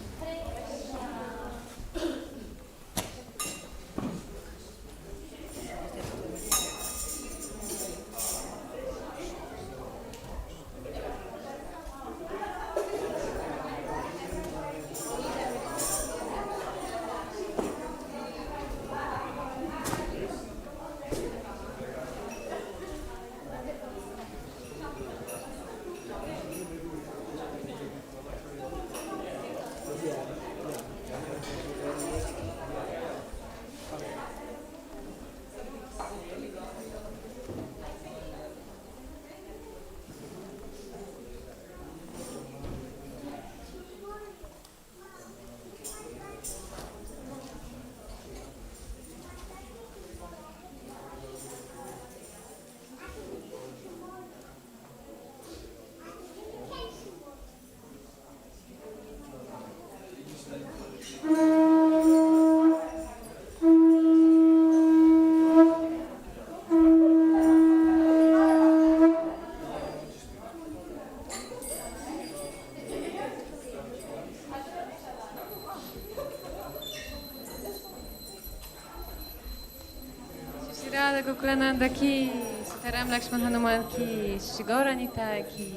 F: Radha Gokulananda ki, Sitaram Lakshman Hanuman ki, Shri Gauranita ki.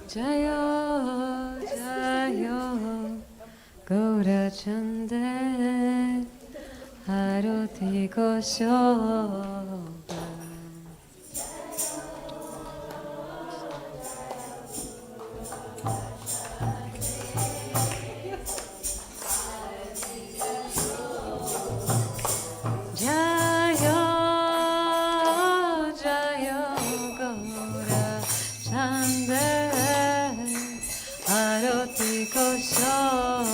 F: Jayo, Jayo, Gaura Chande, Arati Koshoba. Jayo, Jayo, Gaura Chande, Arati Koshoba.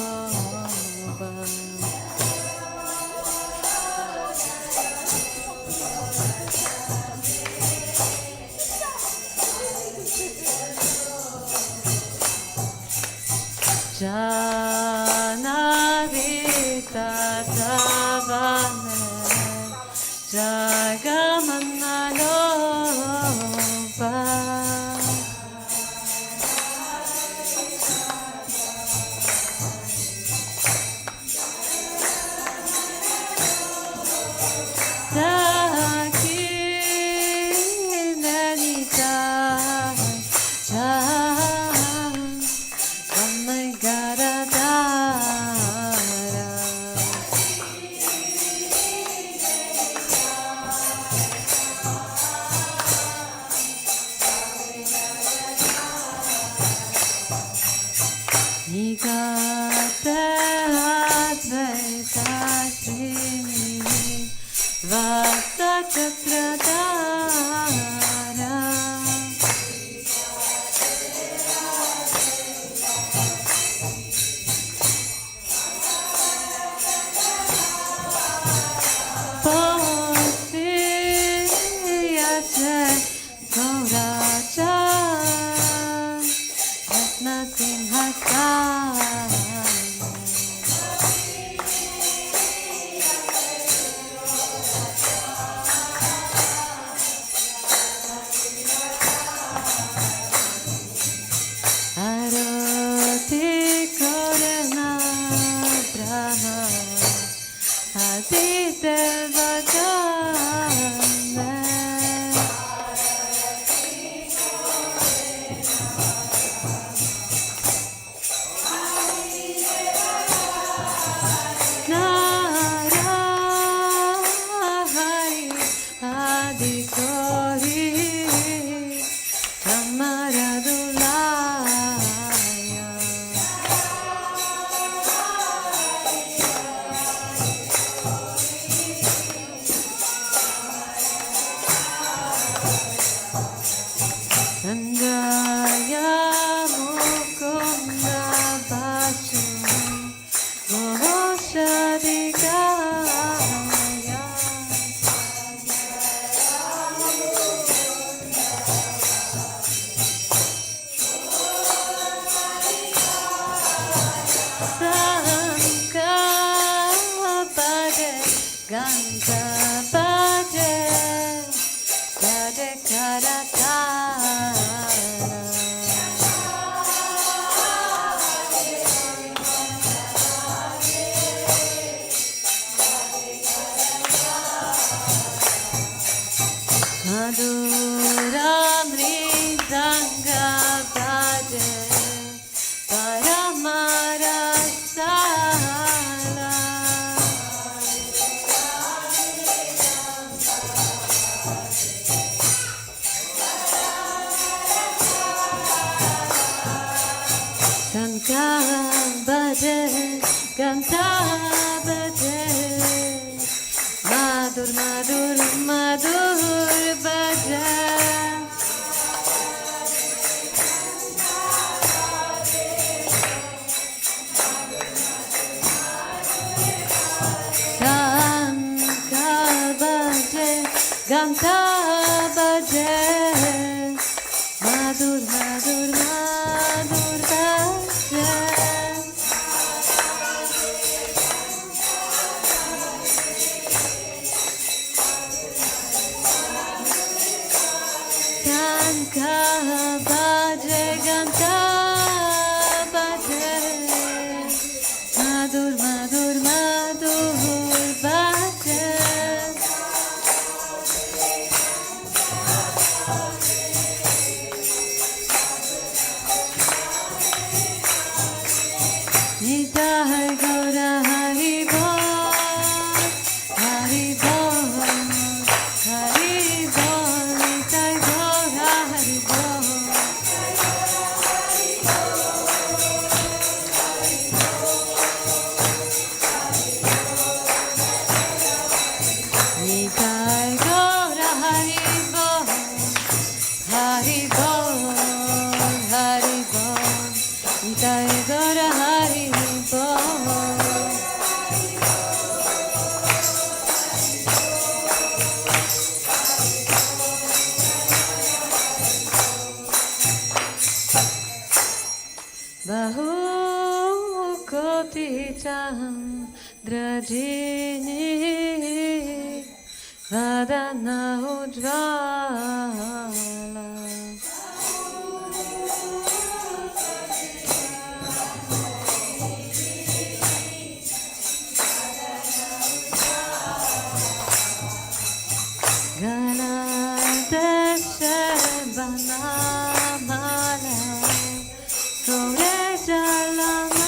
F: Janavita Tavane Jagamanalopa Dakinanita Nigate Advaita Srini Vasa Chakradara Posiyate Gauracha Ratnasimhasa Arati Korena Brahma Adite Vagane Ganta Bhaje Radhe Karatala. Madhuramri Sangha Bhaje Paramarasala. Sangha Bhaje Ganta Bhaje Madhur Madhur Madhur Bhaja. Sangha Bhaje Ganta Bhaje Madhur Madhur Madhur Bhaja. Sangha Bhaje Ganta Bhaje Madhur Madhur Madhur Bhaje. Nitai Gaura Hari Bol, Hari Bol, Hari Bol, Nitai Gaura Hari Bol. Nitai Gaura Hari Bol, Hari Bol, Hari Bol, Nitai Gaura Hari Bol. Bahu Koti Chandrajini Vadana Ujvala. Galadeshe Banamala Kore Jalamala.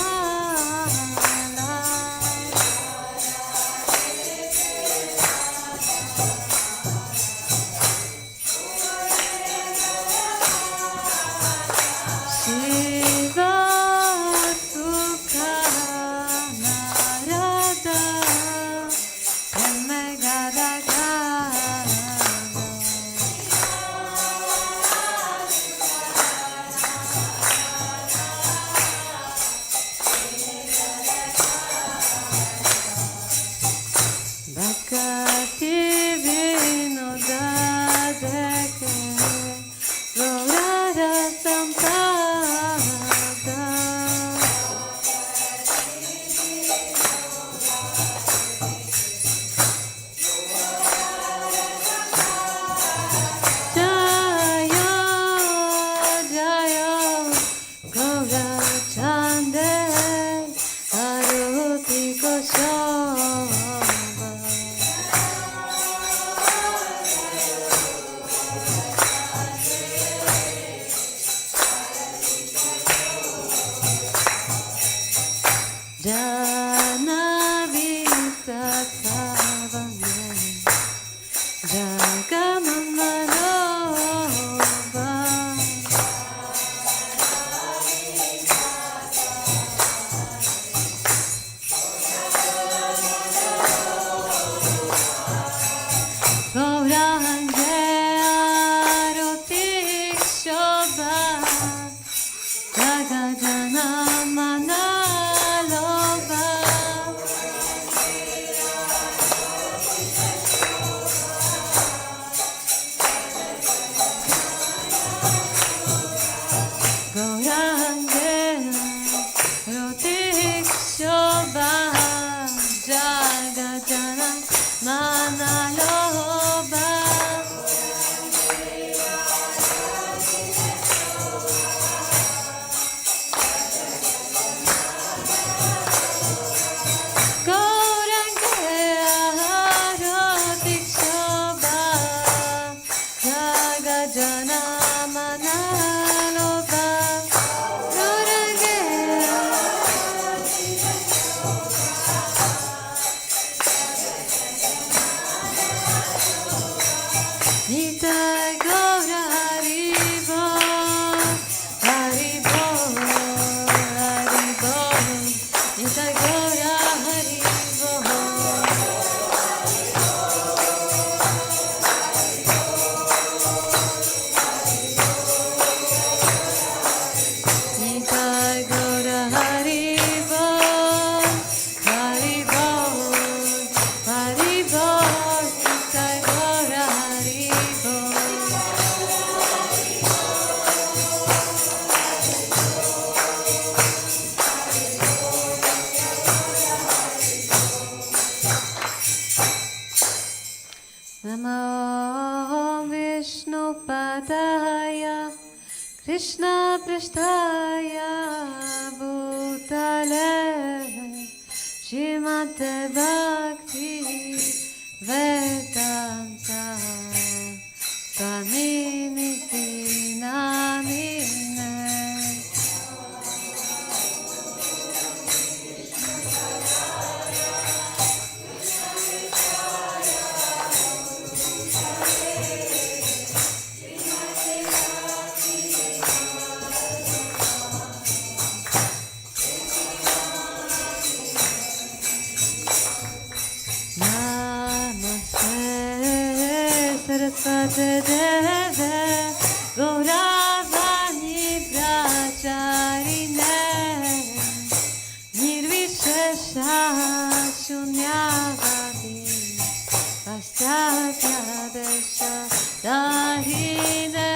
F: Nitai Gaura Haribo, Haribo, Haribo, Nitai Gaura Haribo. Nitai Gaura Haribo, Haribo, Haribo, Nitai Gaura Haribo. Namo Vishnu Padaya Krishna Prasthaya Bhutale Srimate Bhakti Vedanta Swami Niti Namine. Namaste Saraswate Deve Gauravani Bracharine Nirvishesha Shunyavadi Paschatya Desha Dahine.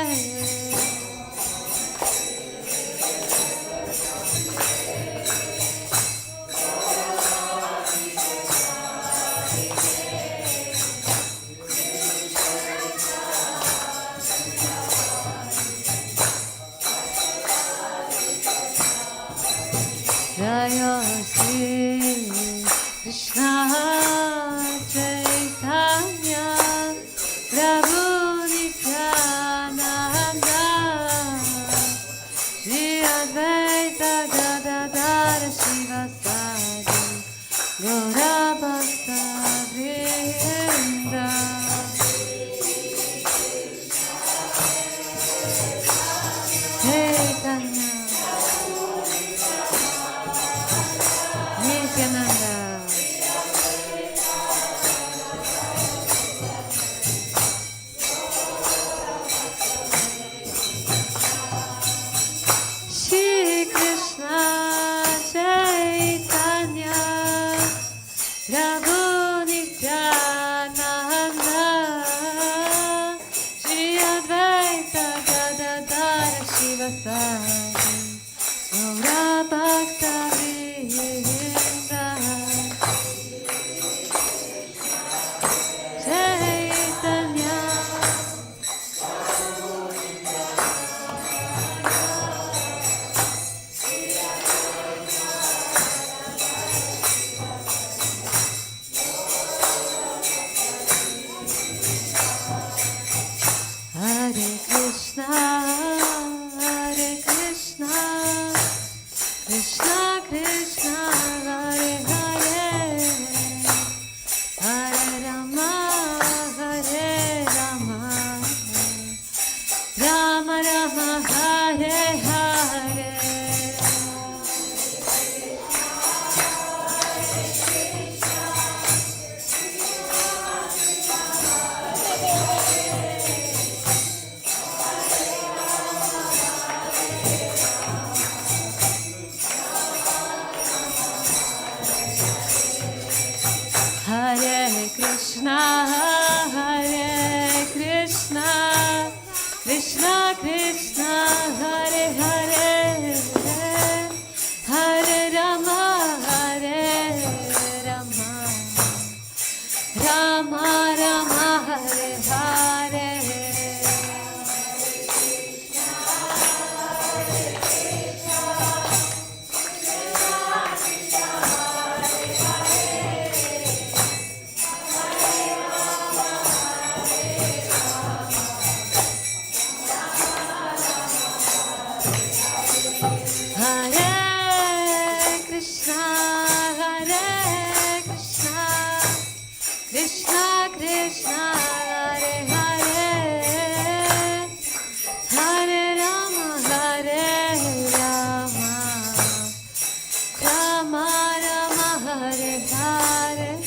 F: Jaya Shri Krishna Chaitanya Prabhu Nityananda Shri Advaita Gadadhara Shivasadi Gaura Bhakta Vrinda. Chaitanya Nityananda Shri Krishna Chaitanya Prabhu Nityananda Shri Advaita Gadadhara Shivasadi Gaura Bhakta Vrinda. Chaitanya Hare Krishna, Hare Krishna, Krishna Krishna, Hare Hare, Hare Rama, Hare Rama, Rama Rama, Hare Hare. Hare Krishna, Hare Krishna, Krishna Krishna, Hare Hare, Hare Rama, Hare Rama, Rama Rama, Hare Hare. Hare Krishna, Hare.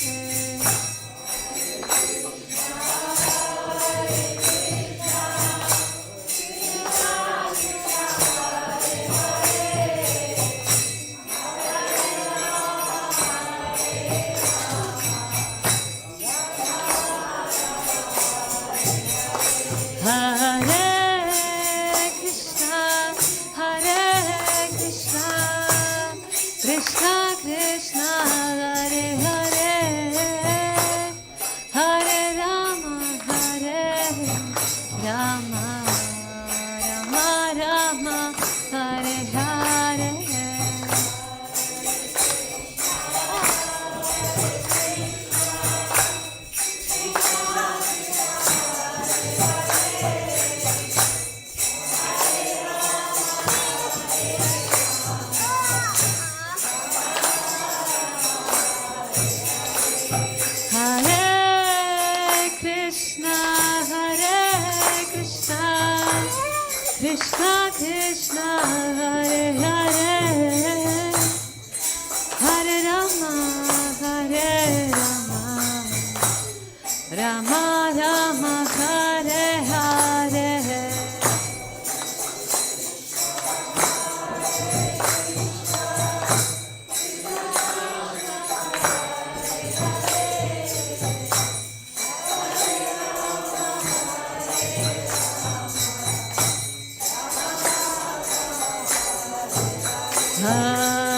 F: Hare Krishna, Krishna Krishna, Hare Hare, Hare Rama, Rama Rama, Hare Hare.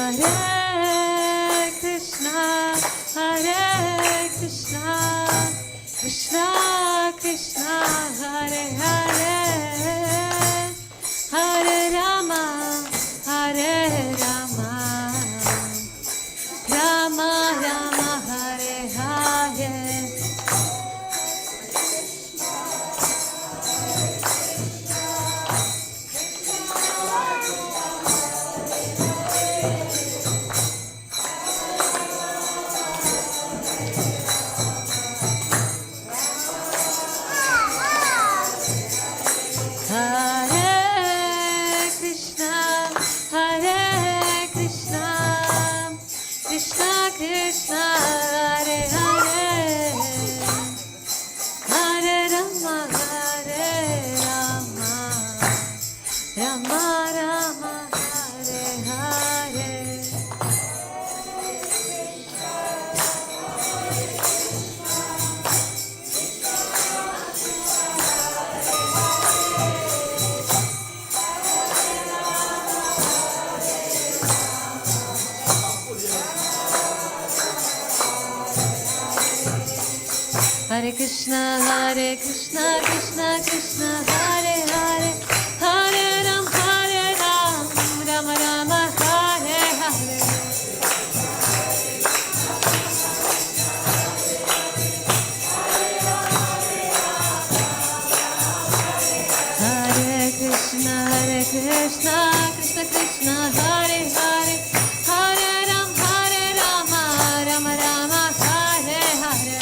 F: Hare Krishna, Krishna Krishna, Hare Hare, Hare Rama, Rama Rama, Hare Hare. Hare Krishna, Krishna Krishna, Hare Hare, Hare Rama, Rama Rama, Hare Hare. Hare Krishna, Krishna Krishna, Hare Hare, Hare Rama, Rama Rama, Hare Hare. Hare Krishna, Krishna Krishna, Hare Hare, Hare Ram, Rama Rama, Hare Hare.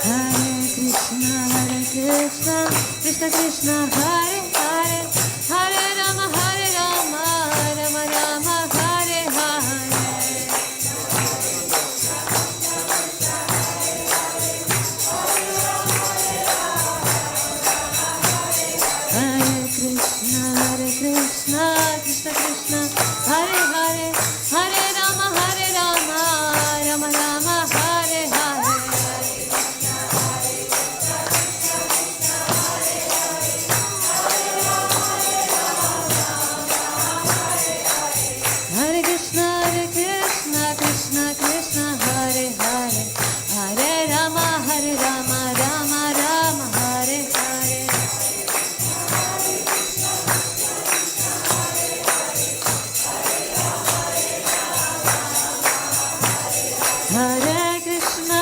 F: Hare Krishna, Krishna Krishna, Hare Hare, Hare Ram, Rama Rama, Hare Hare. Krishna Krishna, Hare Hare, Hare Rama, Rama Rama, Hare Hare. Hare Krishna, Krishna Krishna, Hare Hare, Hare Rama, Rama Rama, Hare Hare. Hare Krishna, Krishna Krishna, Hare Hare, Hare Rama, Rama Rama, Hare Hare. Hare Krishna,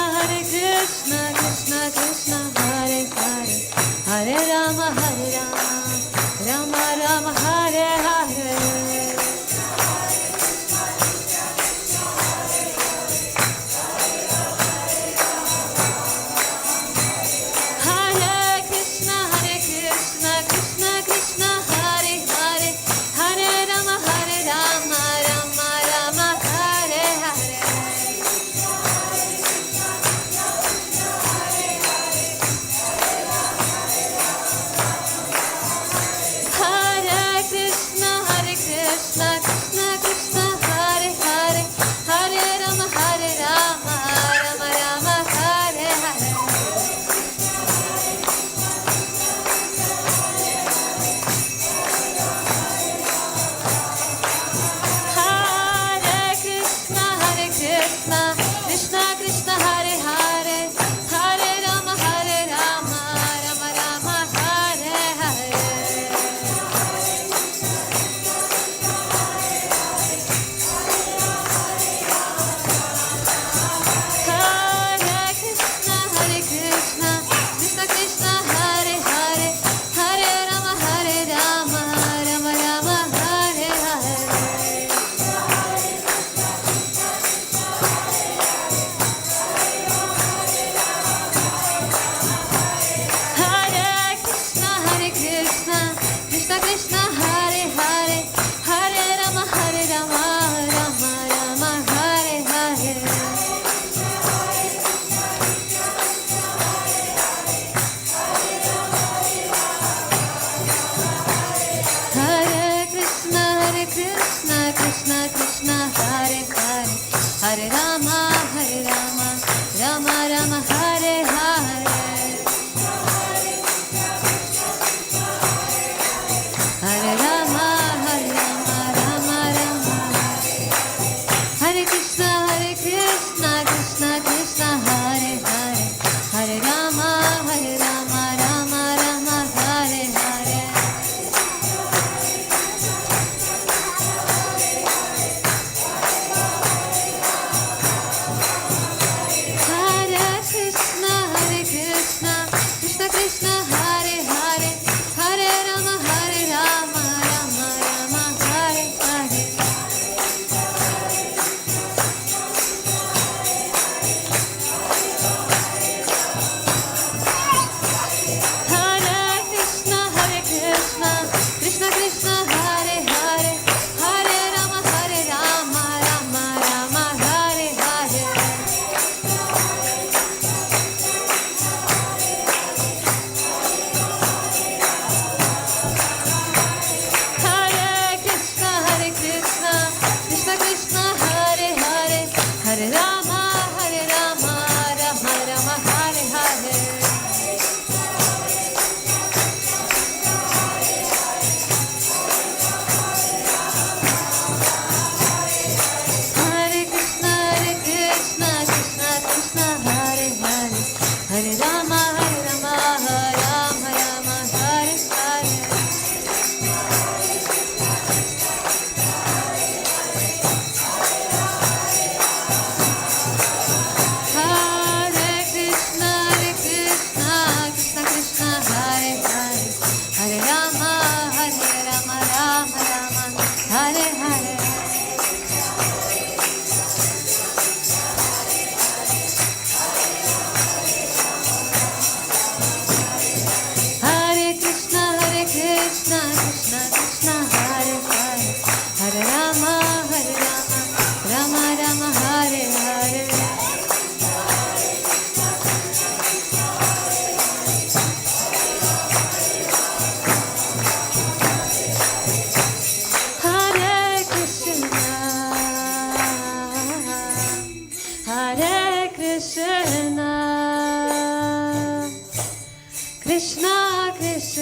F: Krishna Krishna, Hare Hare, Hare Rama, Rama Rama, Hare Hare. Hare Krishna,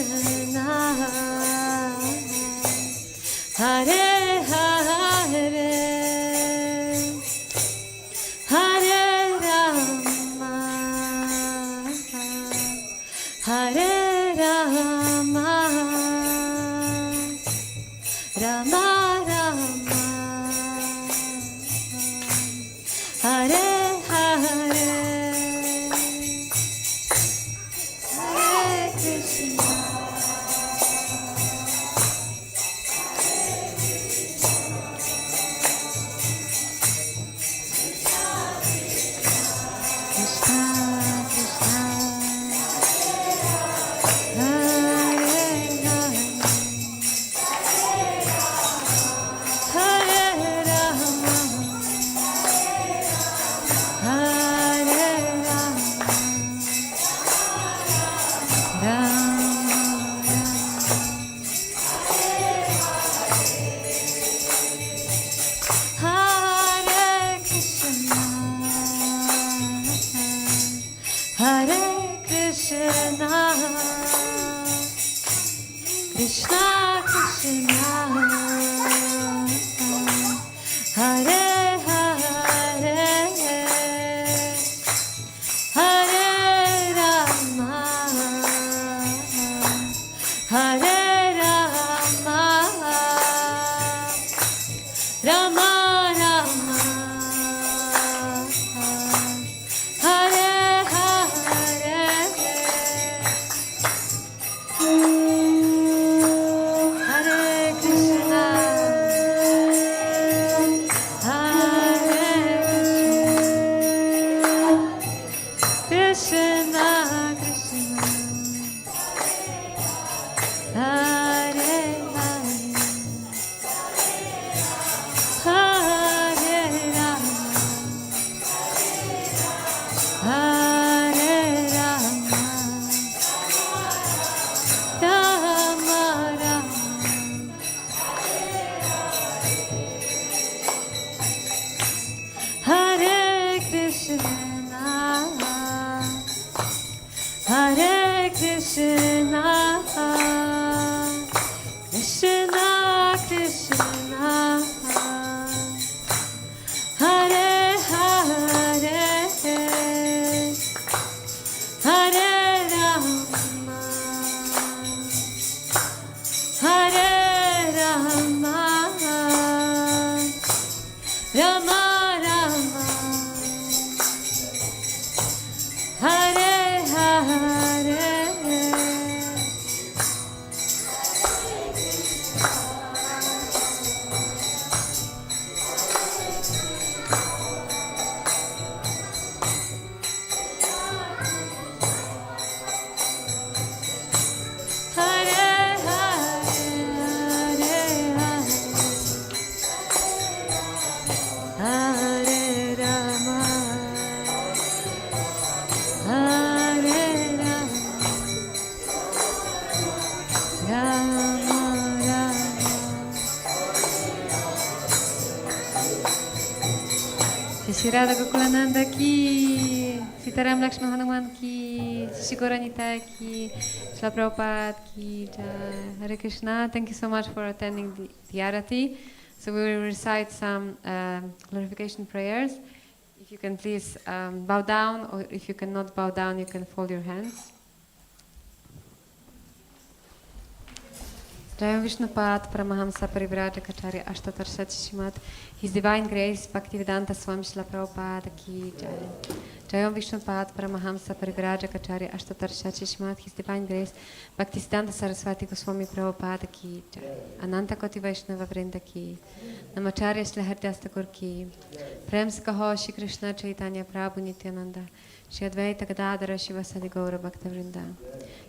F: Krishna, Hare Hare, Hare Rama, Hare Rama, Rama Rama, Hare Hare, Hare Krishna, Krishna Krishna, Hare Hare, Hare Rama, Hare Rama, Rama Hare Krishna, Hare Krishna, Krishna Krishna, Hare Hare, Hare Rama, Hare Rama, Rama Rama, Hare Hare, Hare Krishna, Hare Krishna, Krishna Krishna, Hare Hare, Hare Rama, Hare Rama, Rama Rama, Hare Krishna, Hare Krishna, Krishna Krishna, Hare Hare, Hare Rama, Hare Rama, Rama Rama, Hare Hare, Hare Hare, Hare Rama, Hare Rama, Rama Rama. Shri Radha Gokulananda ki, Sitaram Lakshman Hanuman ki, Shri Goranita ki, Shri Prabhupada ki, Jai. Hare Krishna. Thank you so much for attending the Arati. So we will recite some glorification prayers. If you can please bow down, or if you cannot bow down, you can fold your hands. Jayam Vishnupad Paramahamsa Parivrajakacharya Ashtatarshati Shrimat. His Divine Grace Bhaktivedanta Swami Srila Prabhupada ki Jai. Jayam Vishnupad Paramahamsa Parivrajakacharya Ashtatarshati Shrimat. His Divine Grace Bhaktivedanta Saraswati Goswami Prabhupada ki Jai. Ananta Koti Vaishnava Vrinda ki. Namacharya Srila Haridas Thakur ki. Prem se kaho Shri Krishna Chaitanya Prabhu Nityananda. Shri Advaita Gadadhara Shivasadi Gaura Bhakta Vrinda.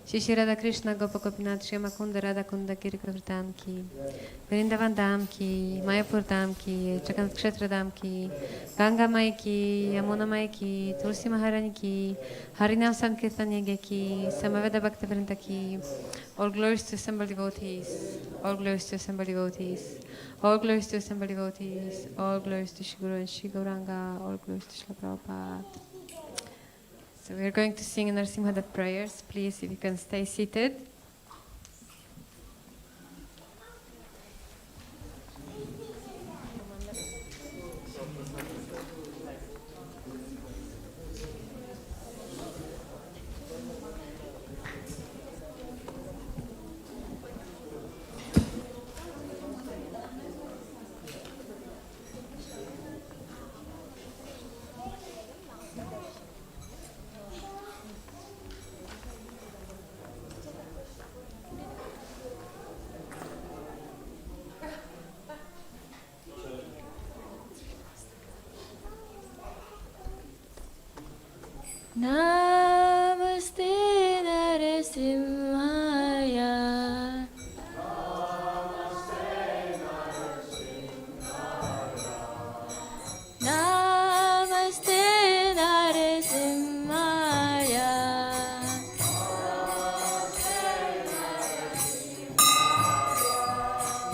F: Shri Shri Radha Krishna Gopa Gopinath Shri Makunda Radha Kunda Giri Govardhan ki. Vrindavan Dham ki. Mayapur Dham ki. Jagannath Kshetra Dham ki. Ganga Mai ki. Yamuna Mai ki. Tulsi Maharani ki. Harinam Sankirtan Yagya ki. Samaveda Bhakta Vrinda ki. All glories to assembled devotees. All glories to assembled devotees. All glories to assembled devotees. All glories to Shri Guru and Shri Gauranga. All glories to Shri Prabhupada. So we're going to sing Narsimhadav prayers. Please, if you can stay seated.
G: Namaste Narasimhaya. Namaste Narasimhaya.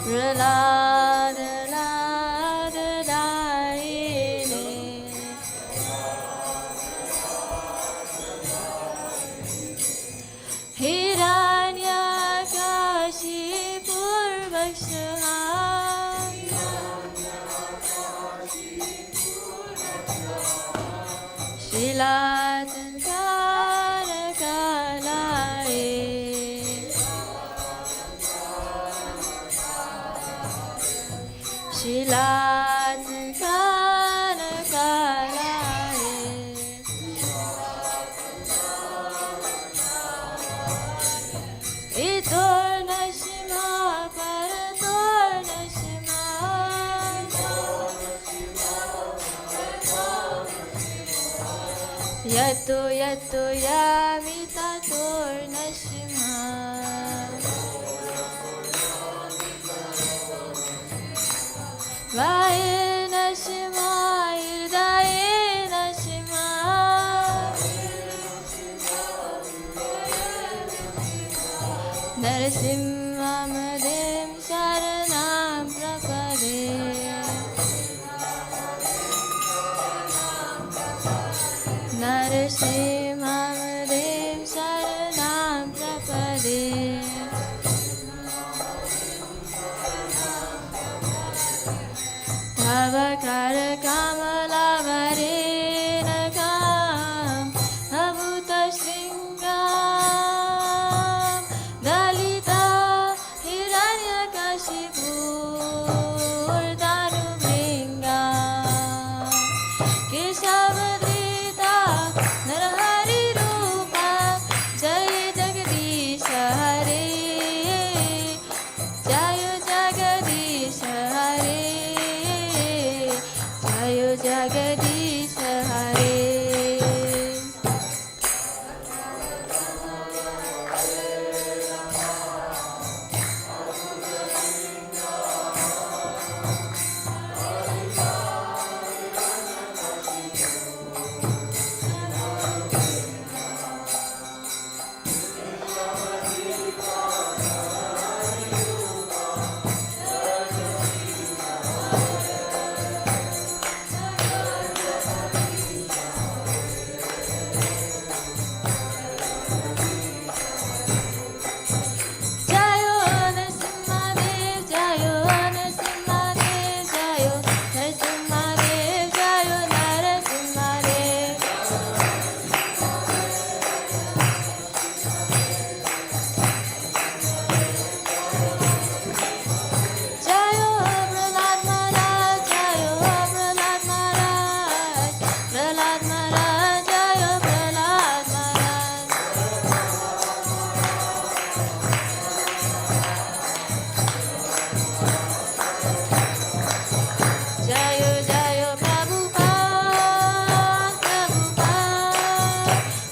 G: Pralada Lada Daine. Hiranyakashipur Vakshaha. Shilatankara Kalae. Shilatankara Kalae. Itor Nashima Parator Nashima. Yato Yato Yamita Tor Nashima. Vae Nashima Irdae Nashima. Narasimhamadem Sharanam Prapade. Narasimhamadem Sharanam Prapade. Tavakara Kamala Varena Kam Abhuta Shringam Dalita Hiranyakashipur Danu Bringam Keshavadrita Narahari Rupa Jai Jagadish Hare Jai Jagadish Hare Jai Jagadish Hare. Jayo Narasimhadev, Jayo Narasimhadev, Jayo Narasimhadev, Jayo Narasimhadev. Jayo Prahlad Maharaj, Jayo Prahlad Maharaj, Prahlad Maharaj, Jayo Prahlad Maharaj. Jayo Jayo Prabhupada, Prabhupada,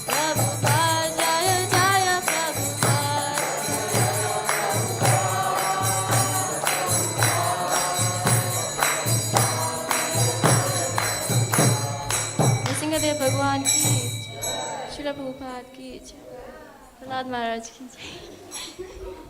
G: Prabhupada, Jayo Jayo Prabhupada. Nrisimhadeva भगवान की जय, श्रील प्रभुपाद की जय, प्रहलाद महाराज की जय.